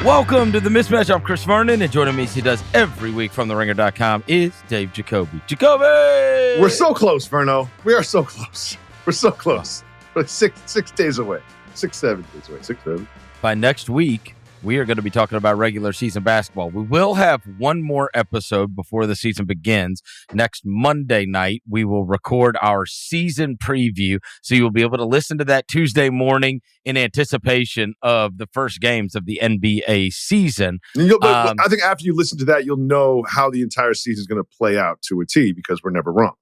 Welcome to the Mismatch. I'm Chris Vernon, and joining me as he does every week from TheRinger.com is Dave Jacoby. Jacoby! We're so close, Verno. We are so close. We're so close. We're like six days away. 7 days away. 6, 7. By next week, we are going to be talking about regular season basketball. We will have one more episode before the season begins. Next Monday night, we will record our season preview, so you'll be able to listen to that Tuesday morning in anticipation of the first games of the NBA season. I think after you listen to that, you'll know how the entire season is going to play out to a T, because we're never wrong.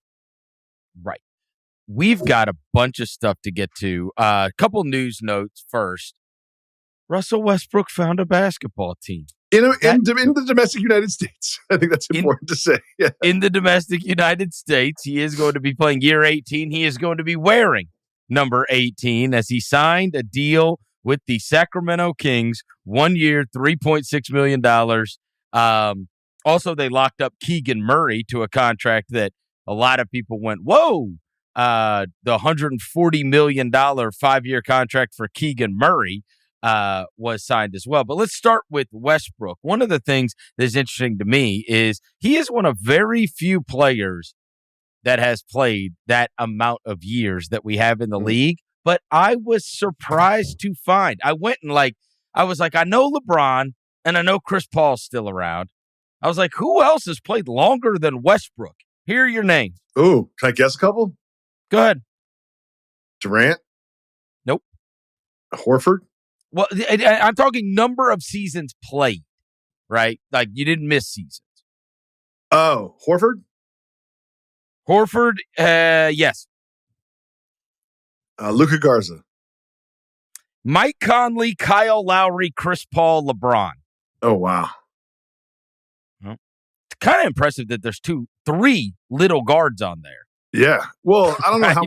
Right. We've got a bunch of stuff to get to. A couple news notes first. Russell Westbrook found a basketball team. In the domestic United States. I think that's important to say. Yeah. In the domestic United States, he is going to be playing year 18. He is going to be wearing number 18 as he signed a deal with the Sacramento Kings, 1 year, $3.6 million. Also, they locked up Keegan Murray to a contract that a lot of people went, whoa, the $140 million 5-year contract for Keegan Murray was signed as well. But let's start with Westbrook. One of the things that's interesting to me is he is one of very few players that has played that amount of years that we have in the league. But I was surprised to find, I was like, I know LeBron and I know Chris Paul's still around. I was like, who else has played longer than Westbrook? Here are your names. Ooh, can I guess a couple? Go ahead. Durant? Nope. Horford? Well, I'm talking number of seasons played, right? Like, you didn't miss seasons. Oh, Horford? Horford, yes. Luka Garza? Mike Conley, Kyle Lowry, Chris Paul, LeBron. Oh, wow. Well, it's kind of impressive that there's 3 little guards on there. Yeah. Well, I don't know how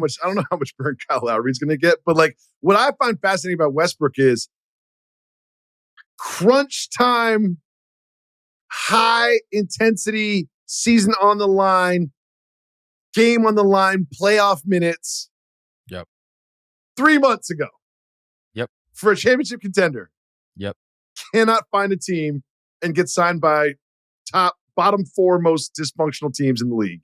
much burn Kyle Lowry's going to get, but like what I find fascinating about Westbrook is crunch time, high intensity, season on the line, game on the line, playoff minutes. Yep. 3 months ago. Yep. For a championship contender. Yep. Cannot find a team and get signed by bottom 4 most dysfunctional teams in the league.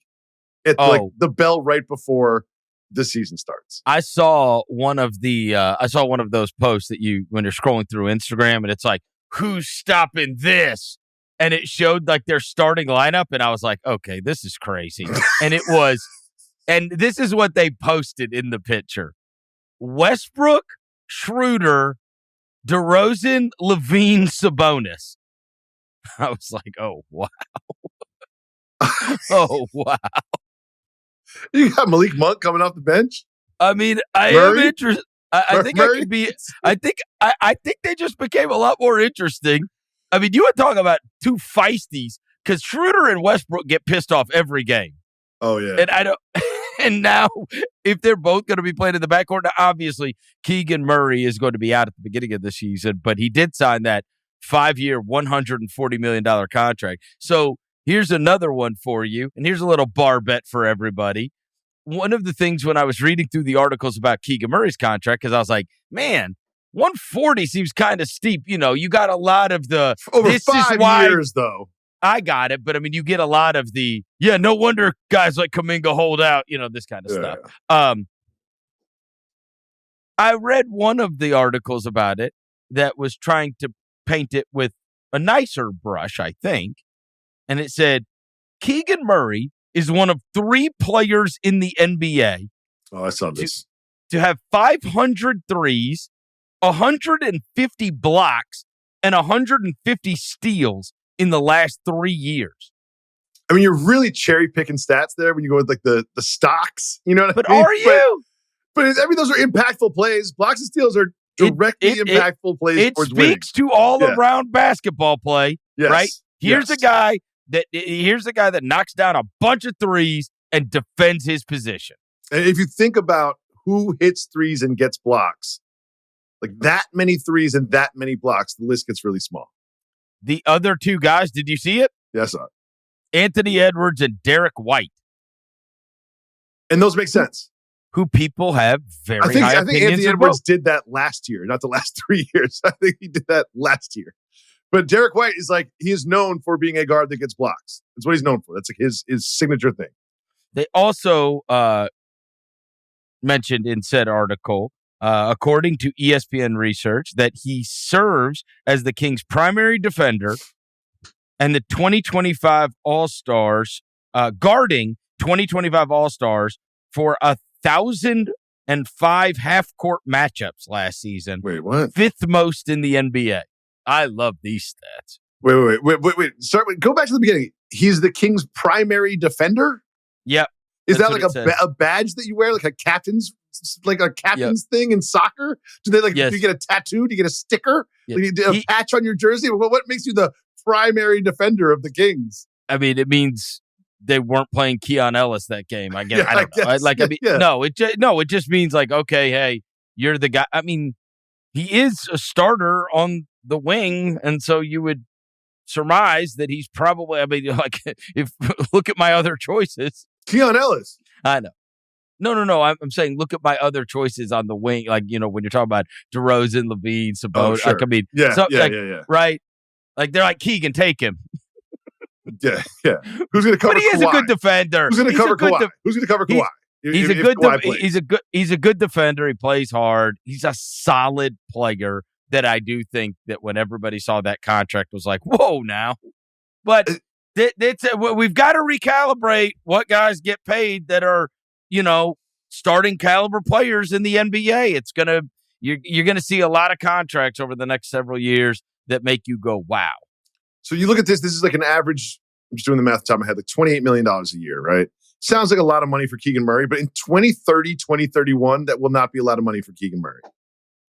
It's like the bell right before the season starts. I saw one of those posts that when you're scrolling through Instagram and it's like, who's stopping this? And it showed like their starting lineup. And I was like, okay, this is crazy. And this is what they posted in the picture. Westbrook, Schroeder, DeRozan, Levine, Sabonis. I was like, oh, wow. Oh, wow. You got Malik Monk coming off the bench. I mean, I am interested. I think I could be. I think they just became a lot more interesting. I mean, you would talk about 2 feisties because Schroeder and Westbrook get pissed off every game. Oh yeah, and I don't. And now, if they're both going to be playing in the backcourt, now obviously Keegan Murray is going to be out at the beginning of the season, but he did sign that 5-year, $140 million contract. So. Here's another one for you, and here's a little bar bet for everybody. One of the things when I was reading through the articles about Keegan Murray's contract, because I was like, man, 140 seems kind of steep. You know, you got a lot of the over 5 years, though. I got it, but I mean, you get a lot of the no wonder guys like Kuminga hold out. You know, this kind of stuff. I read one of the articles about it that was trying to paint it with a nicer brush, I think. And it said, Keegan Murray is one of 3 players in the NBA. Oh, I saw this. To have 500 threes, 150 blocks, and 150 steals in the last 3 years. I mean, you're really cherry picking stats there when you go with like the stocks. You know what I mean? Are you? But I mean, those are impactful plays. Blocks and steals are directly impactful plays. It speaks to all around basketball play, right? Here's a guy that knocks down a bunch of threes and defends his position. And if you think about who hits threes and gets blocks, like that many threes and that many blocks, the list gets really small. The other 2 guys, did you see it? Yeah, I saw it. Anthony Edwards and Derek White. And those make sense. Who people have very high opinions. I think Anthony Edwards did that last year, not the last 3 years. I think he did that last year. But Derek White is like, he is known for being a guard that gets blocks. That's what he's known for. That's like his signature thing. They also mentioned in said article, according to ESPN research, that he serves as the Kings' primary defender and the 2025 All-Stars, guarding 2025 All-Stars for 1,005 half-court matchups last season. Wait, what? Fifth most in the NBA. I love these stats. Wait. Go back to the beginning. He's the Kings' primary defender? Yep. Is that like a badge that you wear, like a captain's thing in soccer? Do they do you get a tattoo? Do you get a sticker? Yep. Do you get a patch on your jersey? What makes you the primary defender of the Kings? I mean, it means they weren't playing Keon Ellis that game. I guess. I don't know. It just means like, okay, hey, you're the guy. I mean, he is a starter on the wing, and so you would surmise that he's probably. I mean, like, if look at my other choices. Keon Ellis. I know. No. I'm saying look at my other choices on the wing. Like, when you're talking about DeRozan, Levine, Sabonis. Oh, sure. Like, I mean, yeah. Right? Like, they're like, Keegan, take him. Yeah. Who's going to cover Kawhi? But he is a good defender. Who's going to cover Kawhi? Who's going to cover Kawhi? He's a good defender. He plays hard. He's a solid player that I do think that when everybody saw that contract was like, whoa, now. But we've got to recalibrate what guys get paid that are, starting caliber players in the NBA. It's you're gonna see a lot of contracts over the next several years that make you go, wow. So you look at this is like an average, I'm just doing the math off the top of my head, like $28 million a year, right? Sounds like a lot of money for Keegan Murray, but in 2030, 2031, that will not be a lot of money for Keegan Murray.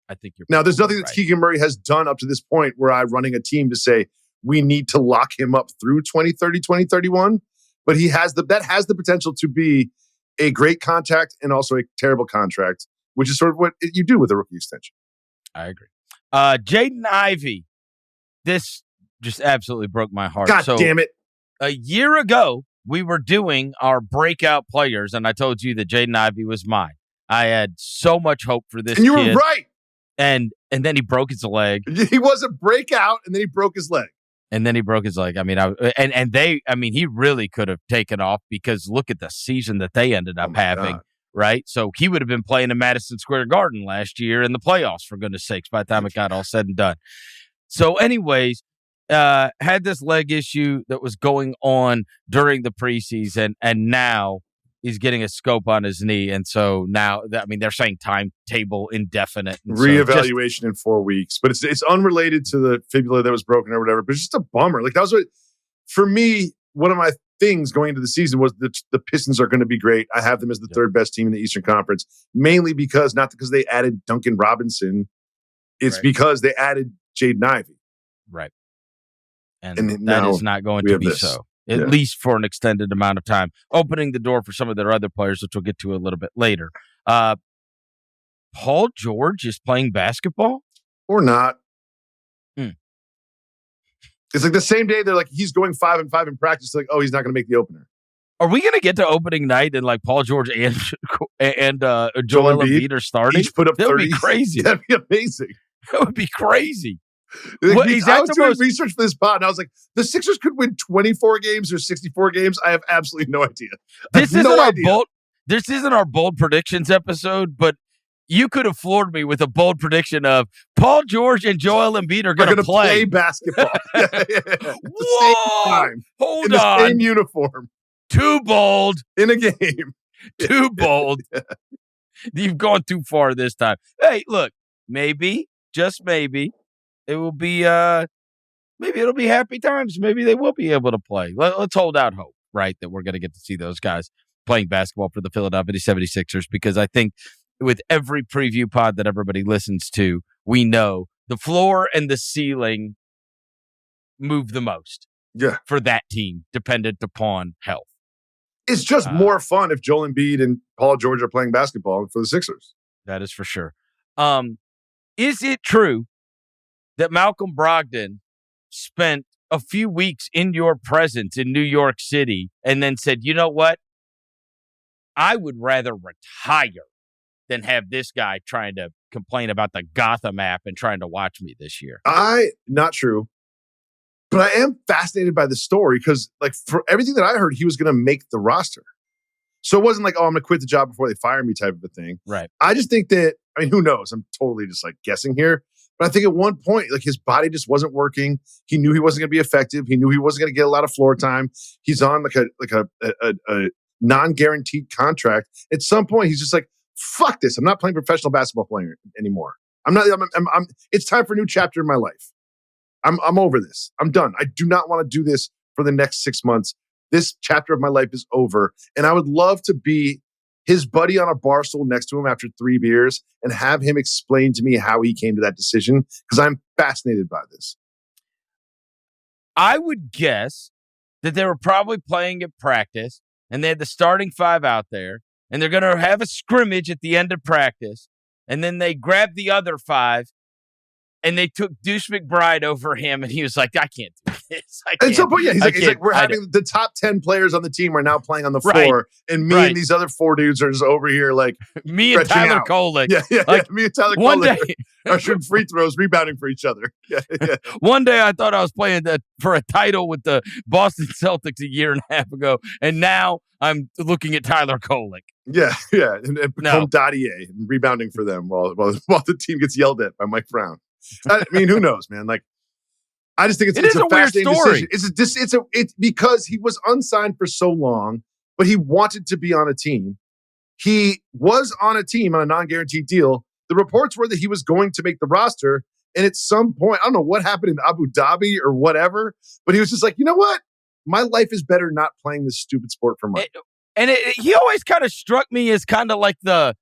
I think you're now. There's nothing right. that Keegan Murray has done up to this point where I'm running a team to say we need to lock him up through 2030, 2031. But that has the potential to be a great contract and also a terrible contract, which is sort of what you do with a rookie extension. I agree. Jaden Ivey. This just absolutely broke my heart. God damn it. A year ago, we were doing our breakout players, and I told you that Jaden Ivey was mine. I had so much hope for this kid. And you kid. were right. And then he broke his leg. He was a breakout, and then he broke his leg. And then he broke his leg. I mean, he really could have taken off because look at the season that they ended up having, God. Right? So he would have been playing in Madison Square Garden last year in the playoffs, for goodness sakes, by the time it got all said and done. So anyways, had this leg issue that was going on during the preseason, and now he's getting a scope on his knee. And so now, they're saying timetable indefinite. And reevaluation in 4 weeks. But it's unrelated to the fibula that was broken or whatever. But it's just a bummer. Like, that was for me, one of my things going into the season was that the Pistons are going to be great. I have them as the third best team in the Eastern Conference, mainly not because they added Duncan Robinson. It's because they added Jaden Ivey. Right. And that is not going to be so. At least for an extended amount of time, opening the door for some of their other players, which we'll get to a little bit later. Paul George is playing basketball? Or not. It's like the same day they're like, he's going 5-5 in practice. Like, oh, he's not going to make the opener. Are we going to get to opening night and like Paul George and Joel Embiid are starting? Each put up 30. That would be crazy. That'd be amazing. That would be crazy. Like, I was doing research for this pod, and I was like, the Sixers could win 24 games or 64 games. I have absolutely no idea. This isn't our bold predictions episode, but you could have floored me with a bold prediction of Paul George and Joel Embiid are going to play basketball. At the Whoa! same time. Hold in on. The same uniform. Too bold. In a game. Too bold. You've gone too far this time. Hey, look, maybe, just maybe, it will be, maybe it'll be happy times. Maybe they will be able to play. Let's hold out hope, right, that we're going to get to see those guys playing basketball for the Philadelphia 76ers, because I think with every preview pod that everybody listens to, we know the floor and the ceiling move the most for that team, dependent upon health. It's just more fun if Joel Embiid and Paul George are playing basketball for the Sixers. That is for sure. Is it true that Malcolm Brogdon spent a few weeks in your presence in New York City and then said, you know what? I would rather retire than have this guy trying to complain about the Gotham app and trying to watch me this year. Not true. But I am fascinated by the story because, like, for everything that I heard, he was going to make the roster. So it wasn't like, oh, I'm going to quit the job before they fire me type of a thing. Right. I just think that, I mean, who knows? I'm totally just like guessing here. But I think at one point, like, his body just wasn't working. He knew he wasn't going to be effective. He knew he wasn't going to get a lot of floor time. He's on like a non-guaranteed contract. At some point, he's just like, fuck this. I'm not playing professional basketball player anymore. It's time for a new chapter in my life. I'm over this. I'm done. I do not want to do this for the next 6 months. This chapter of my life is over. And I would love to be his buddy on a bar stool next to him after 3 beers and have him explain to me how he came to that decision, because I'm fascinated by this. I would guess that they were probably playing at practice and they had the starting 5 out there and they're going to have a scrimmage at the end of practice. And then they grabbed the other 5 and they took Deuce McBride over him, and he was like, I can't do this. At some point, yeah, he's like, we're having the top 10 players on the team are now playing on the floor, and me and these other 4 dudes are just over here like me and Tyler Kolek. Yeah. Me and Tyler Kolek are shooting free throws, rebounding for each other. Yeah. One day I thought I was playing for a title with the Boston Celtics a year and a half ago, and now I'm looking at Tyler Kolek. Yeah, and become Dottier and rebounding for them while the team gets yelled at by Mike Brown. I mean, who knows, man? Like, I just think it's a fascinating weird story. Decision. It's because he was unsigned for so long, but he wanted to be on a team. He was on a team on a non-guaranteed deal. The reports were that he was going to make the roster, and at some point, I don't know what happened in Abu Dhabi or whatever, but he was just like, you know what? My life is better not playing this stupid sport for money. He always kind of struck me as kind of like the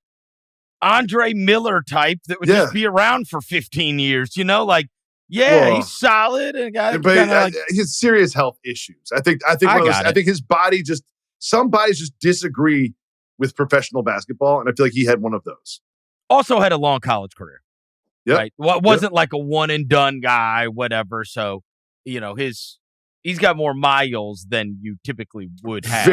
Andre Miller type that would just be around for 15 years, like, he's solid and but he has serious health issues. I think his body some bodies just disagree with professional basketball, and I feel like he had one of those. Also had a long college career. Yep. Right. Wasn't like a one and done guy, whatever. So, he's got more miles than you typically would have.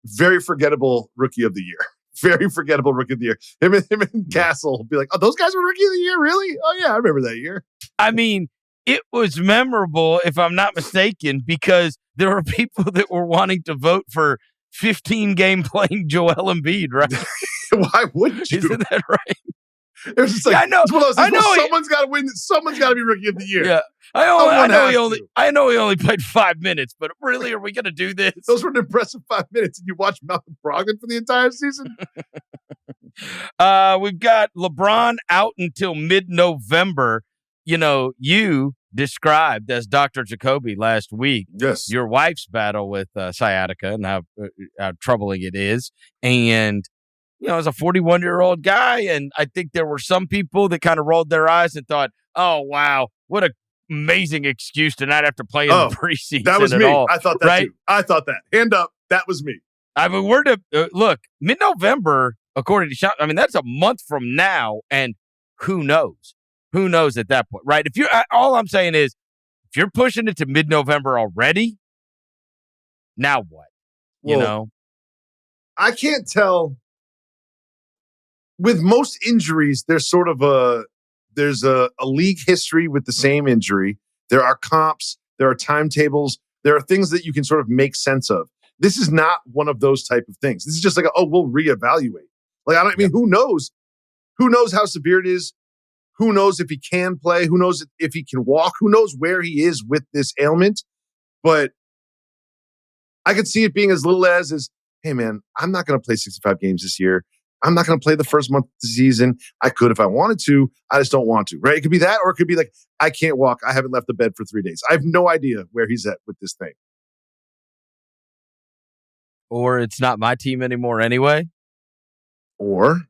Very forgettable rookie of the year. Very forgettable rookie of the year. Him and Castle will be like, oh, those guys were rookie of the year? Really? Oh, yeah, I remember that year. I mean, it was memorable, if I'm not mistaken, because there were people that were wanting to vote for 15-game playing Joel Embiid, right? Why wouldn't you? Isn't that right? It was just like, I know. Someone's got to win. Someone's got to be rookie of the year. Yeah, I know he only played 5 minutes, but really, are we going to do this? Those were an impressive 5 minutes. And you watch Malcolm Brogdon for the entire season. We've got LeBron out until mid-November. You described as Dr. Jacoby last week. Yes, your wife's battle with sciatica and how troubling it is, and. As a 41-year-old guy, and I think there were some people that kind of rolled their eyes and thought, oh, wow, what an amazing excuse to not have to play in the preseason. That was at me. all. I thought that right? too. I thought that. Hand up. That was me. I mean, look, mid-November, according to Sean, I mean, that's a month from now, and who knows? Who knows at that point, right? All I'm saying is, if you're pushing it to mid-November already, now what? I can't tell. With most injuries, there's sort of a league history with the same injury. There are comps, there are timetables, there are things that you can sort of make sense of. This is not one of those type of things. This is just like, we'll reevaluate. Like, who knows? Who knows how severe it is? Who knows if he can play? Who knows if he can walk? Who knows where he is with this ailment? But I could see it being as little as, hey man, I'm not going to play 65 games this year. I'm not going to play the first month of the season. I could if I wanted to. I just don't want to, right? It could be that, or it could be like, I can't walk. I haven't left the bed for 3 days. I have no idea where he's at with this thing. Or it's not my team anymore anyway. Or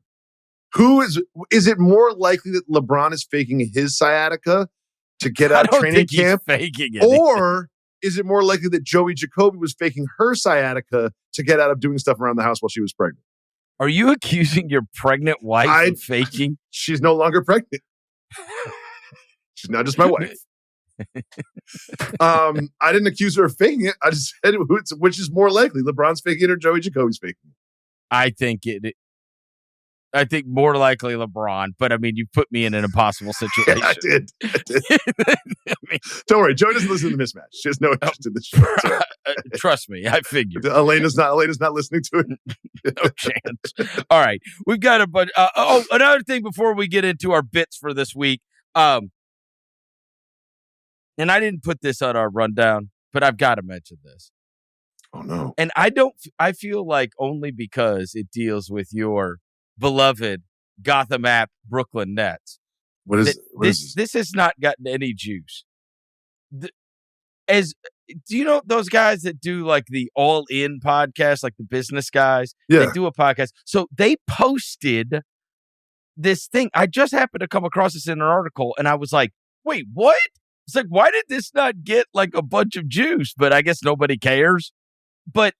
is it more likely that LeBron is faking his sciatica to get out of training camp? Faking it. Or is it more likely that Joey Jacoby was faking her sciatica to get out of doing stuff around the house while she was pregnant? Are you accusing your pregnant wife of faking? She's no longer pregnant. She's not just my wife. I didn't accuse her of faking it. I just said which is more likely, LeBron's faking it or Joey Jacoby's faking it. I think it. I think more likely LeBron, but I mean, you put me in an impossible situation. Yeah, I did. I mean, Don't worry, Joe doesn't listen to the Mismatch. She has no interest in the show. So. Trust me, I figured. Elena's not listening to it. No chance. All right, we've got a bunch. Another thing before we get into our bits for this week. And I didn't put this on our rundown, but I've got to mention this. Oh no! And I feel like only because it deals with your beloved Gotham app Brooklyn Nets. What is this? This has not gotten any juice. Do you know those guys that do like the All In podcast, like the business guys? Yeah. They do a podcast. So they posted this thing. I just happened to come across this in an article, and I was like, wait, what? It's like, why did this not get like a bunch of juice? But I guess nobody cares. But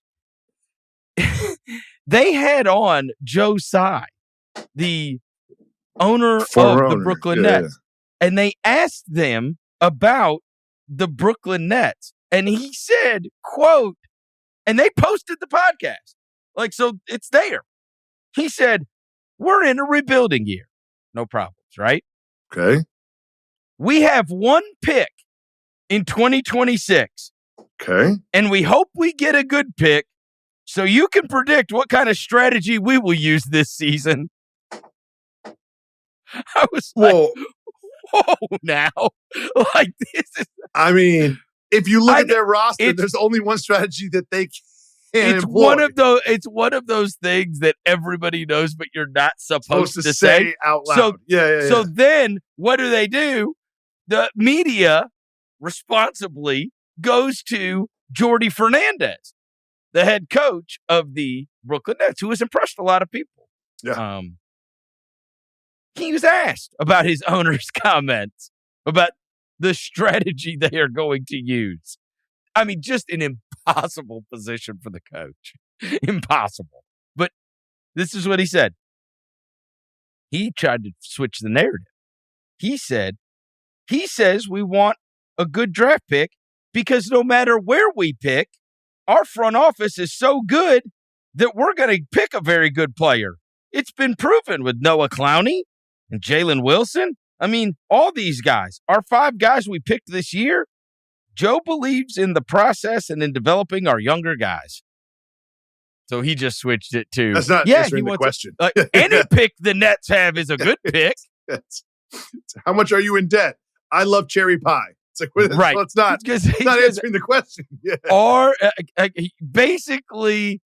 they had on Joe Tsai, the owner of the Brooklyn Nets, and they asked them about the Brooklyn Nets. And he said, quote, and they posted the podcast. Like, so it's there. He said, we're in a rebuilding year. No problems, right? Okay. We have one pick in 2026. Okay. And we hope we get a good pick so you can predict what kind of strategy we will use this season. I was like, whoa, now. Like, this is. I mean, if you look at their roster, there's only one strategy that they can employ. It's one of those things that everybody knows, but you're not supposed to say out loud. So then what do? The media responsibly goes to Jordy Fernandez, the head coach of the Brooklyn Nets, who has impressed a lot of people. Yeah. He was asked about his owner's comments about the strategy they are going to use. I mean, just an impossible position for the coach. Impossible. But this is what he said. He tried to switch the narrative. He says we want a good draft pick because no matter where we pick, our front office is so good that we're going to pick a very good player. It's been proven with Noah Clowney and Jalen Wilson. I mean, all these guys, our 5 guys we picked this year, Joe believes in the process and in developing our younger guys. So he just switched it to, that's not answering the question. Any pick the Nets have is a good pick. How much are you in debt? I love cherry pie. It's like, right. Well, it's not answering the question. Yeah. Or basically,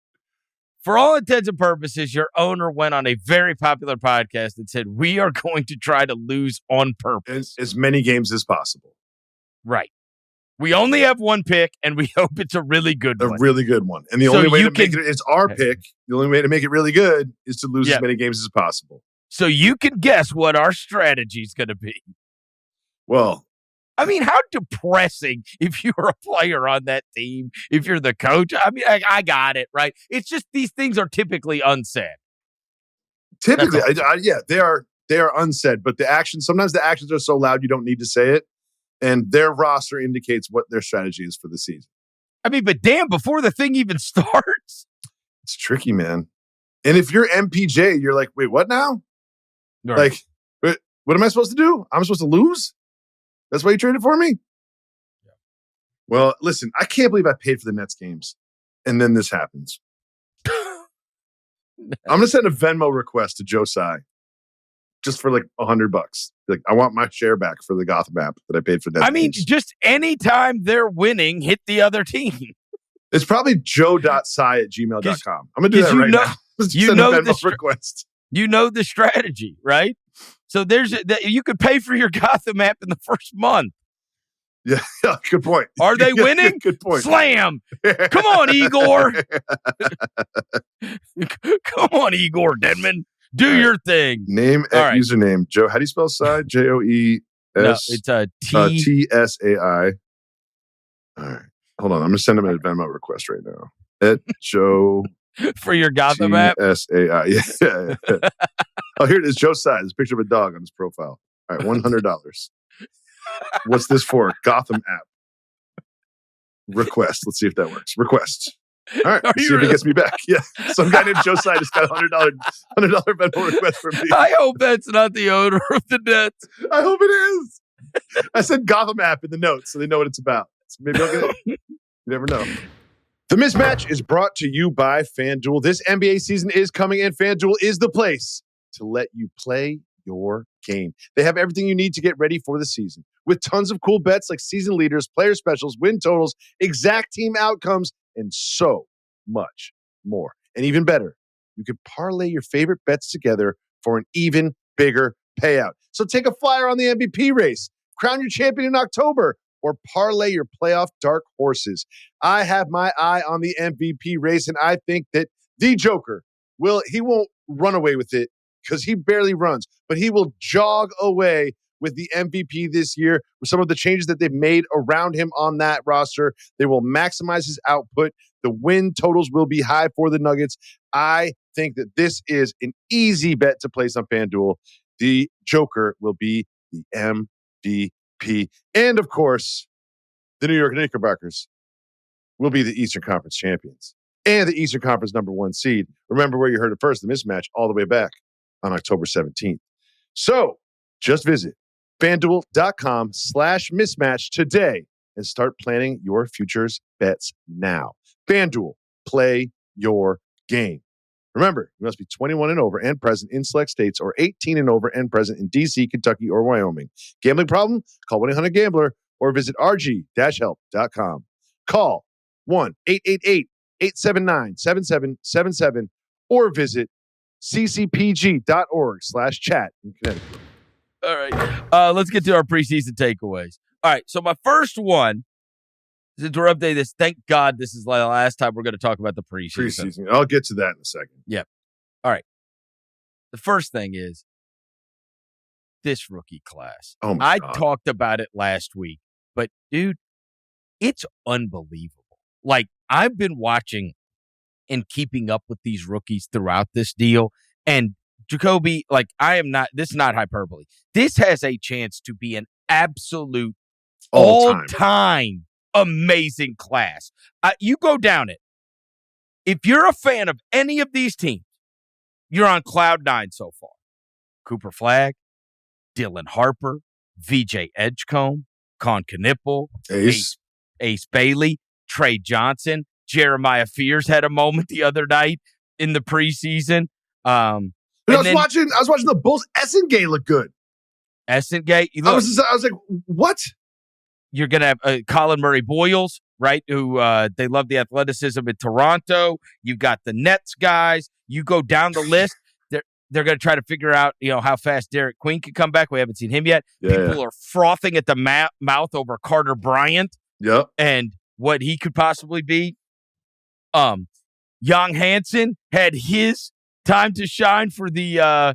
for all intents and purposes, your owner went on a very popular podcast and said, we are going to try to lose on purpose. As many games as possible. Right. We only have one pick, and we hope it's a really good one. A really good one. And the only way to make it's our pick. The only way to make it really good is to lose as many games as possible. So you can guess what our strategy is going to be. Well, I mean, how depressing if you're a player on that team, if you're the coach. I mean, I got it, right? It's just these things are typically unsaid. Typically, they are unsaid, but sometimes the actions are so loud you don't need to say it, and their roster indicates what their strategy is for the season. I mean, but damn, before the thing even starts. It's tricky, man. And if you're MPJ, you're like, wait, what now? Right. Like, what am I supposed to do? I'm supposed to lose? That's why you traded for me? Yeah. Well, listen, I can't believe I paid for the Nets games. And then this happens. I'm going to send a Venmo request to Joe Tsai just for like $100. Like, I want my share back for the Gotham app that I paid for Nets. I mean, just anytime they're winning, hit the other team. It's probably joe.tsai@gmail.com. I'm going to do that right now. You know a Venmo request. You know the strategy, right? So you could pay for your Gotham app in the first month. Yeah, good point. Are they winning? Good point. Slam. Come on, Igor. Come on, Igor Denman. Do your thing. Name and username. Joe, how do you spell Tsai? Joes? No, it's TSAI. All right. Hold on. I'm going to send him a Venmo request right now. At Joe. For your Gotham app? TSAI. Yeah. Oh, here it is. Joe Tsai. There's a picture of a dog on his profile. All right, $100. What's this for? Gotham app. Request. Let's see if that works. Request. All right, see if he gets me back. Yeah, some guy named Joe Tsai just got $100 Venmo request from me. I hope that's not the owner of the Nets. I hope it is. I said Gotham app in the notes so they know what it's about. So maybe I'll get it. You never know. The Mismatch is brought to you by FanDuel. This NBA season is coming, and FanDuel is the place to let you play your game. They have everything you need to get ready for the season, with tons of cool bets like season leaders, player specials, win totals, exact team outcomes, and so much more. And even better, you can parlay your favorite bets together for an even bigger payout. So take a flyer on the MVP race, crown your champion in October, or parlay your playoff dark horses. I have my eye on the MVP race, and I think that the Joker he won't run away with it because he barely runs, but he will jog away with the MVP this year with some of the changes that they've made around him on that roster. They will maximize his output. The win totals will be high for the Nuggets. I think that this is an easy bet to place on FanDuel. The Joker will be the MVP. And of course, the New York Knickerbockers will be the Eastern Conference champions and the Eastern Conference #1 seed. Remember where you heard it first, the Mismatch, all the way back on October 17th. So just visit FanDuel.com/mismatch today and start planning your futures bets now. FanDuel, play your game. Remember, you must be 21 and over and present in select states or 18 and over and present in D.C., Kentucky, or Wyoming. Gambling problem? Call 1-800-GAMBLER or visit rg-help.com. Call 1-888-879-7777 or visit ccpg.org/chat in Connecticut. All right. Let's get to our preseason takeaways. All right. So my first one, since we're updating this, thank God this is the last time we're going to talk about the preseason. I'll get to that in a second. Yeah. All right. The first thing is this rookie class. Oh my God. I talked about it last week, but dude, it's unbelievable. Like, I've been watching and keeping up with these rookies throughout this deal, and Jacoby, like, this is not hyperbole. This has a chance to be an absolute all-time amazing class. You go down it. If you're a fan of any of these teams, you're on cloud 9 so far. Cooper Flagg, Dylan Harper, VJ Edgecombe, Con Knipple, Ace Bailey, Trey Johnson, Jeremiah Fears had a moment the other night in the preseason. I was watching the Bulls. Essengate look good. Essengate, I was like, what? You're gonna have Colin Murray Boyles, right? Who they love the athleticism in Toronto. You've got the Nets guys. You go down the list. They're going to try to figure out, how fast Derek Queen can come back. We haven't seen him yet. People are frothing at the mouth over Carter Bryant. Yep. And what he could possibly be. Young Hansen had his time to shine for the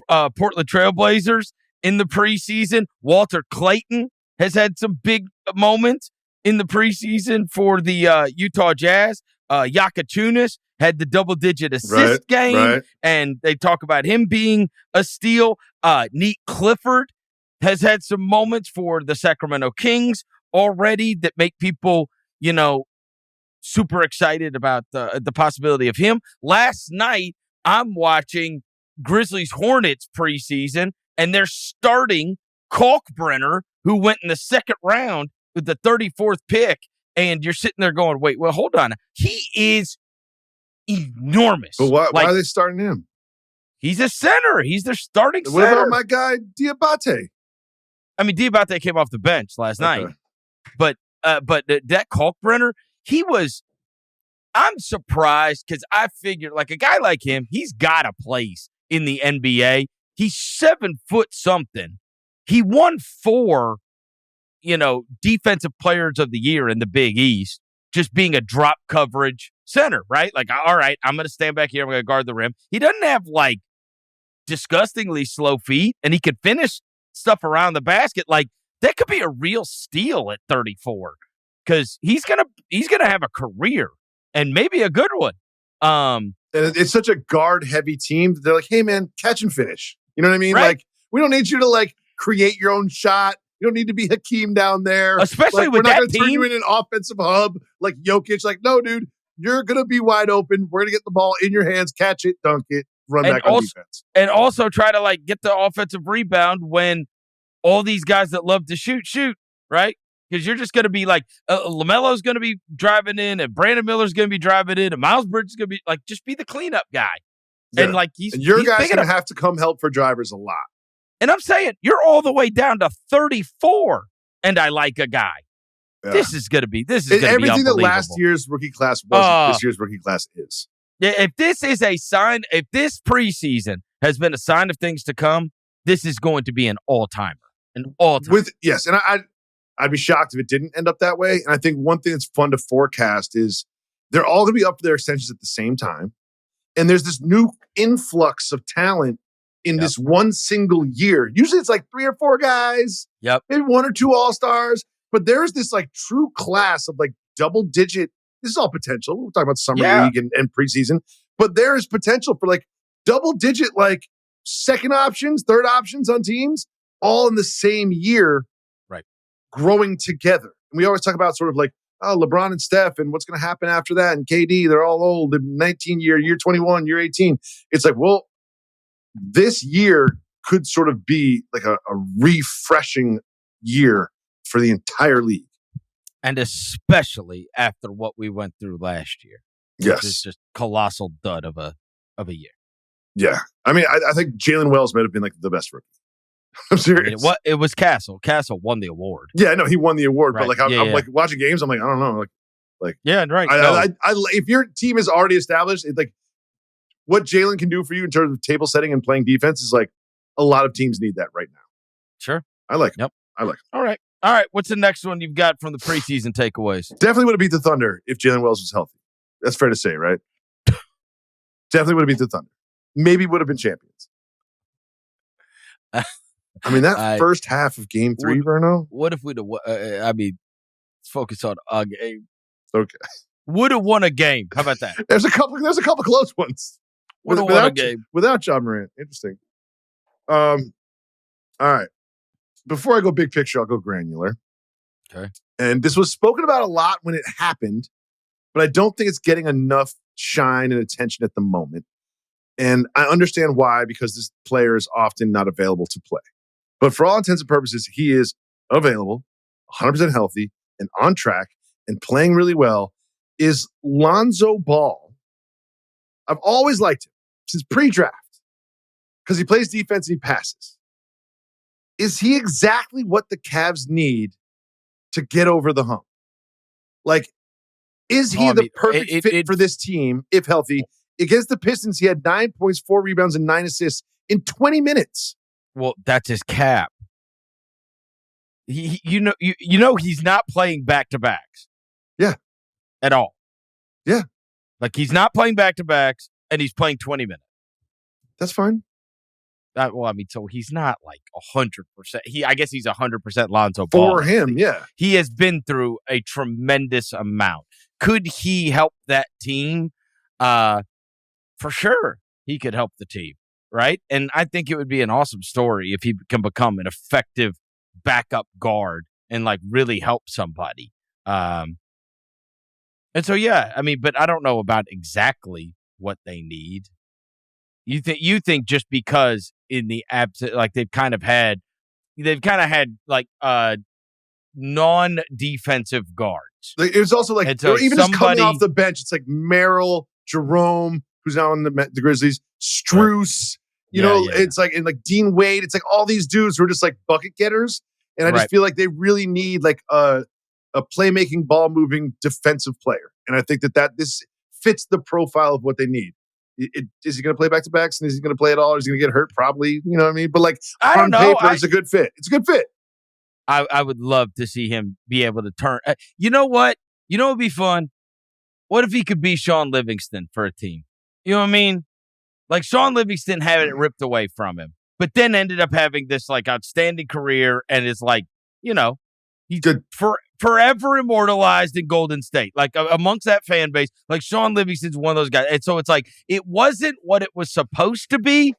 Portland Trailblazers in the preseason. Walter Clayton has had some big moments in the preseason for the Utah Jazz. Yakatunis had the double-digit assist game, and they talk about him being a steal. Neat Clifford has had some moments for the Sacramento Kings already that make people, super excited about the possibility of him. Last night, I'm watching Grizzlies Hornets preseason, and they're starting Kalkbrenner, who went in the second round with the 34th pick, and you're sitting there going, wait, well, hold on. He is enormous. But why are they starting him? He's a center. He's their starting center. What about my guy, Diabate? I mean, Diabate came off the bench last night. But that Kalkbrenner, I'm surprised because I figured, like, a guy like him, he's got a place in the NBA. He's 7 foot something. He won 4, defensive players of the year in the Big East, just being a drop coverage center, right? Like, all right, I'm going to stand back here. I'm going to guard the rim. He doesn't have, like, disgustingly slow feet, and he could finish stuff around the basket. Like, that could be a real steal at 34 because he's gonna have a career and maybe a good one. And it's such a guard-heavy team. They're like, hey, man, catch and finish. You know what I mean? Right. Like, we don't need you to, like, create your own shot. You don't need to be Hakeem down there. Especially with we're not that gonna team. turn you in an offensive hub like Jokic. Like, no, dude, you're going to be wide open. We're going to get the ball in your hands, catch it, dunk it, run back on defense. And also try to like get the offensive rebound when all these guys that love to shoot, right? Because you're just going to be like, LaMelo's going to be driving in, and Brandon Miller's going to be driving in, and Miles Bridges is going to be like, just be the cleanup guy. Yeah. And like your guy's going to have to come help for drivers a lot. And I'm saying you're all the way down to 34, and I like a guy. Yeah. This is going to be everything that last year's rookie class wasn't. This year's rookie class is. Yeah, if this is a sign, if this preseason has been a sign of things to come, this is going to be an all-timer. And I'd be shocked if it didn't end up that way. And I think one thing that's fun to forecast is they're all going to be up for their extensions at the same time. And there's this new influx of talent in this one single year. Usually it's like 3 or 4 guys, maybe 1 or 2 all-stars. But there's this like true class of like double-digit. This is all potential. We're talking about summer league and preseason. But there is potential for like double-digit like second options, third options on teams all in the same year. Growing together. And we always talk about sort of like, LeBron and Steph and what's going to happen after that. And KD, they're all old. 19 year 21, year 18. It's like, well, this year could sort of be like a refreshing year for the entire league. And especially after what we went through last year. Yes. Which is just colossal dud of a year. Yeah. I mean, I think Jalen Wells might have been like the best rookie. I'm serious. I mean, it was Castle. Castle won the award. Yeah, no, he won the award. Right. But like, I'm like watching games. I'm like, I don't know. Like, yeah, right. If your team is already established, it's like what Jalen can do for you in terms of table setting and playing defense is like a lot of teams need that right now. Sure, I like it. Yep, I like it. All right. What's the next one you've got from the preseason takeaways? Definitely would have beat the Thunder if Jalen Wells was healthy. That's fair to say, right? Definitely would have beat the Thunder. Maybe would have been champions. I mean, that first half of game 3, Verno. What if we'd have, focus on a game. Okay. Would have won a game. How about that? There's a couple close ones. Would have won a game. Without John Morant. Interesting. All right. Before I go big picture, I'll go granular. Okay. And this was spoken about a lot when it happened, but I don't think it's getting enough shine and attention at the moment. And I understand why, because this player is often not available to play. But for all intents and purposes, he is available, 100% healthy, and on track, and playing really well, is Lonzo Ball. I've always liked him since pre-draft because he plays defense and he passes. Is he exactly what the Cavs need to get over the hump? Like, is he the perfect fit for this team, if healthy? Against the Pistons, he had 9 points, 4 rebounds, and 9 assists in 20 minutes. Well, that's his cap. You know he's not playing back-to-backs. Yeah. At all. Yeah. Like, he's not playing back-to-backs, and he's playing 20 minutes. That's fine. So he's not like 100%. I guess he's 100% Lonzo Ball. For him, yeah. He has been through a tremendous amount. Could he help that team? For sure, he could help the team, right? And I think it would be an awesome story if he can become an effective backup guard and like really help somebody. And so, yeah, I mean, but I don't know about exactly what they need. You think just because in the like they've kind of had like non-defensive guards. It's also like so even just coming off the bench, it's like Merrill, Jerome, who's now on the Grizzlies, Strus, it's like, and like Dean Wade, it's like all these dudes who are just like bucket getters. And I just feel like they really need like a playmaking, ball moving defensive player. And I think that this fits the profile of what they need. Is he going to play back-to-backs and is he going to play at all? Or is he going to get hurt? Probably, you know what I mean? But like on paper, it's a good fit. It's a good fit. I would love to see him be able to turn. You know what? You know what would be fun? What if he could be Sean Livingston for a team? You know what I mean? Like Sean Livingston had it ripped away from him, but then ended up having this like outstanding career and is like, he's good forever immortalized in Golden State. Like amongst that fan base, like Sean Livingston's one of those guys. And so it's like, it wasn't what it was supposed to be,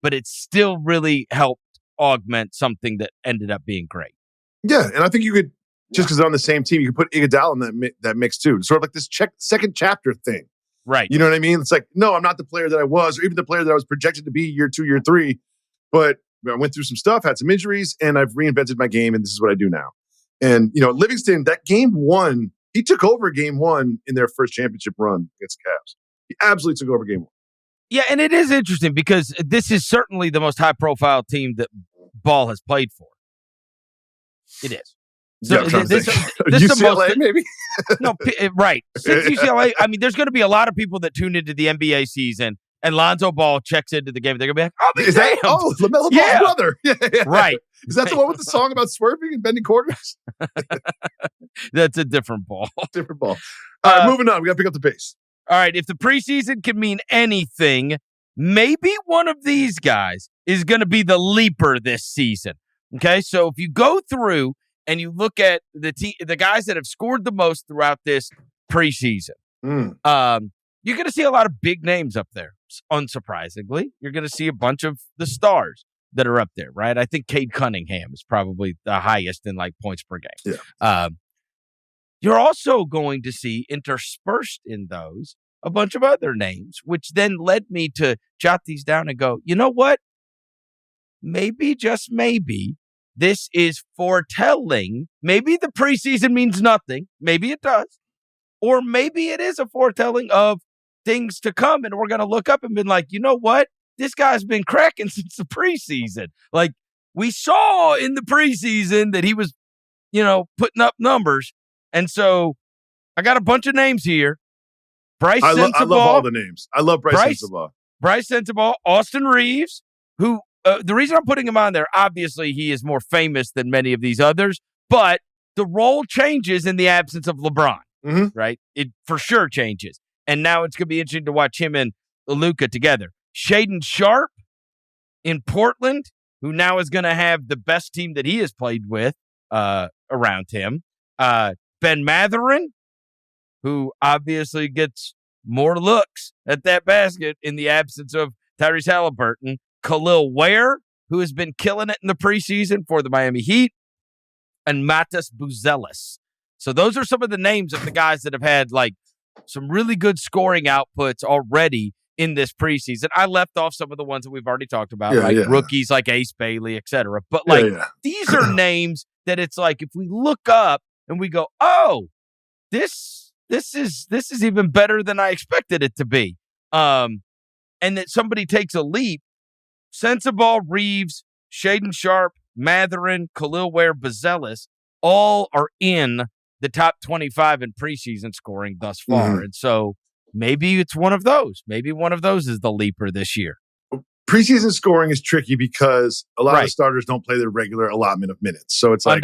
but it still really helped augment something that ended up being great. Yeah. And I think you could just because they're on the same team. You can put Iguodala in that mix too. Sort of like this second chapter thing. Right. You know what I mean? It's like, no, I'm not the player that I was, or even the player that I was projected to be year 2, year 3. But I went through some stuff, had some injuries, and I've reinvented my game, and this is what I do now. And, Livingston, that game 1, he took over game 1 in their first championship run against the Cavs. He absolutely took over game 1. Yeah, and it is interesting because this is certainly the most high-profile team that Ball has played for. It is. So this is UCLA, the most, maybe? No, right. Since UCLA, I mean, there's going to be a lot of people that tune into the NBA season, and Lonzo Ball checks into the game. They're going to be like, "Oh, is that LaMelo Ball's brother?" Yeah. Right. Is that the one with the song about swerving and bending corners? That's a different ball. Different ball. All right, moving on. We got to pick up the pace. All right, if the preseason can mean anything, maybe one of these guys is going to be the leaper this season. Okay, so if you go through and you look at the guys that have scored the most throughout this preseason, you're going to see a lot of big names up there. Unsurprisingly, you're going to see a bunch of the stars that are up there, right? I think Cade Cunningham is probably the highest in points per game. Yeah. You're also going to see interspersed in those a bunch of other names, which then led me to jot these down and go, you know what? Maybe, just maybe, this is foretelling. Maybe the preseason means nothing. Maybe it does. Or maybe it is a foretelling of things to come, and we're going to look up and be like, you know what? This guy's been cracking since the preseason. We saw in the preseason that he was, putting up numbers. And so I got a bunch of names here. Bryce Sensabaugh. I love all the names. I love Bryce Sensabaugh. Bryce Sensabaugh, Austin Reeves, who the reason I'm putting him on there, obviously he is more famous than many of these others, but the role changes in the absence of LeBron, right? It for sure changes. And now it's going to be interesting to watch him and Luka together. Shaedon Sharpe in Portland, who now is going to have the best team that he has played with around him. Ben Mathurin, who obviously gets more looks at that basket in the absence of Tyrese Halliburton. Khalil Ware, who has been killing it in the preseason for the Miami Heat. And Matas Buzelis. So those are some of the names of the guys that have had some really good scoring outputs already in this preseason. I left off some of the ones that we've already talked about, rookies like Ace Bailey, etc. But these are names that it's if we look up and we go, oh, this is even better than I expected it to be. And that somebody takes a leap. Sensabaugh, Reeves, Shaedon Sharpe, Mathurin, Khalil Ware, Buzelis, all are in the top 25 in preseason scoring thus far. And so maybe it's one of those. Maybe one of those is the leaper this year. Preseason scoring is tricky because a lot of starters don't play their regular allotment of minutes. So it's so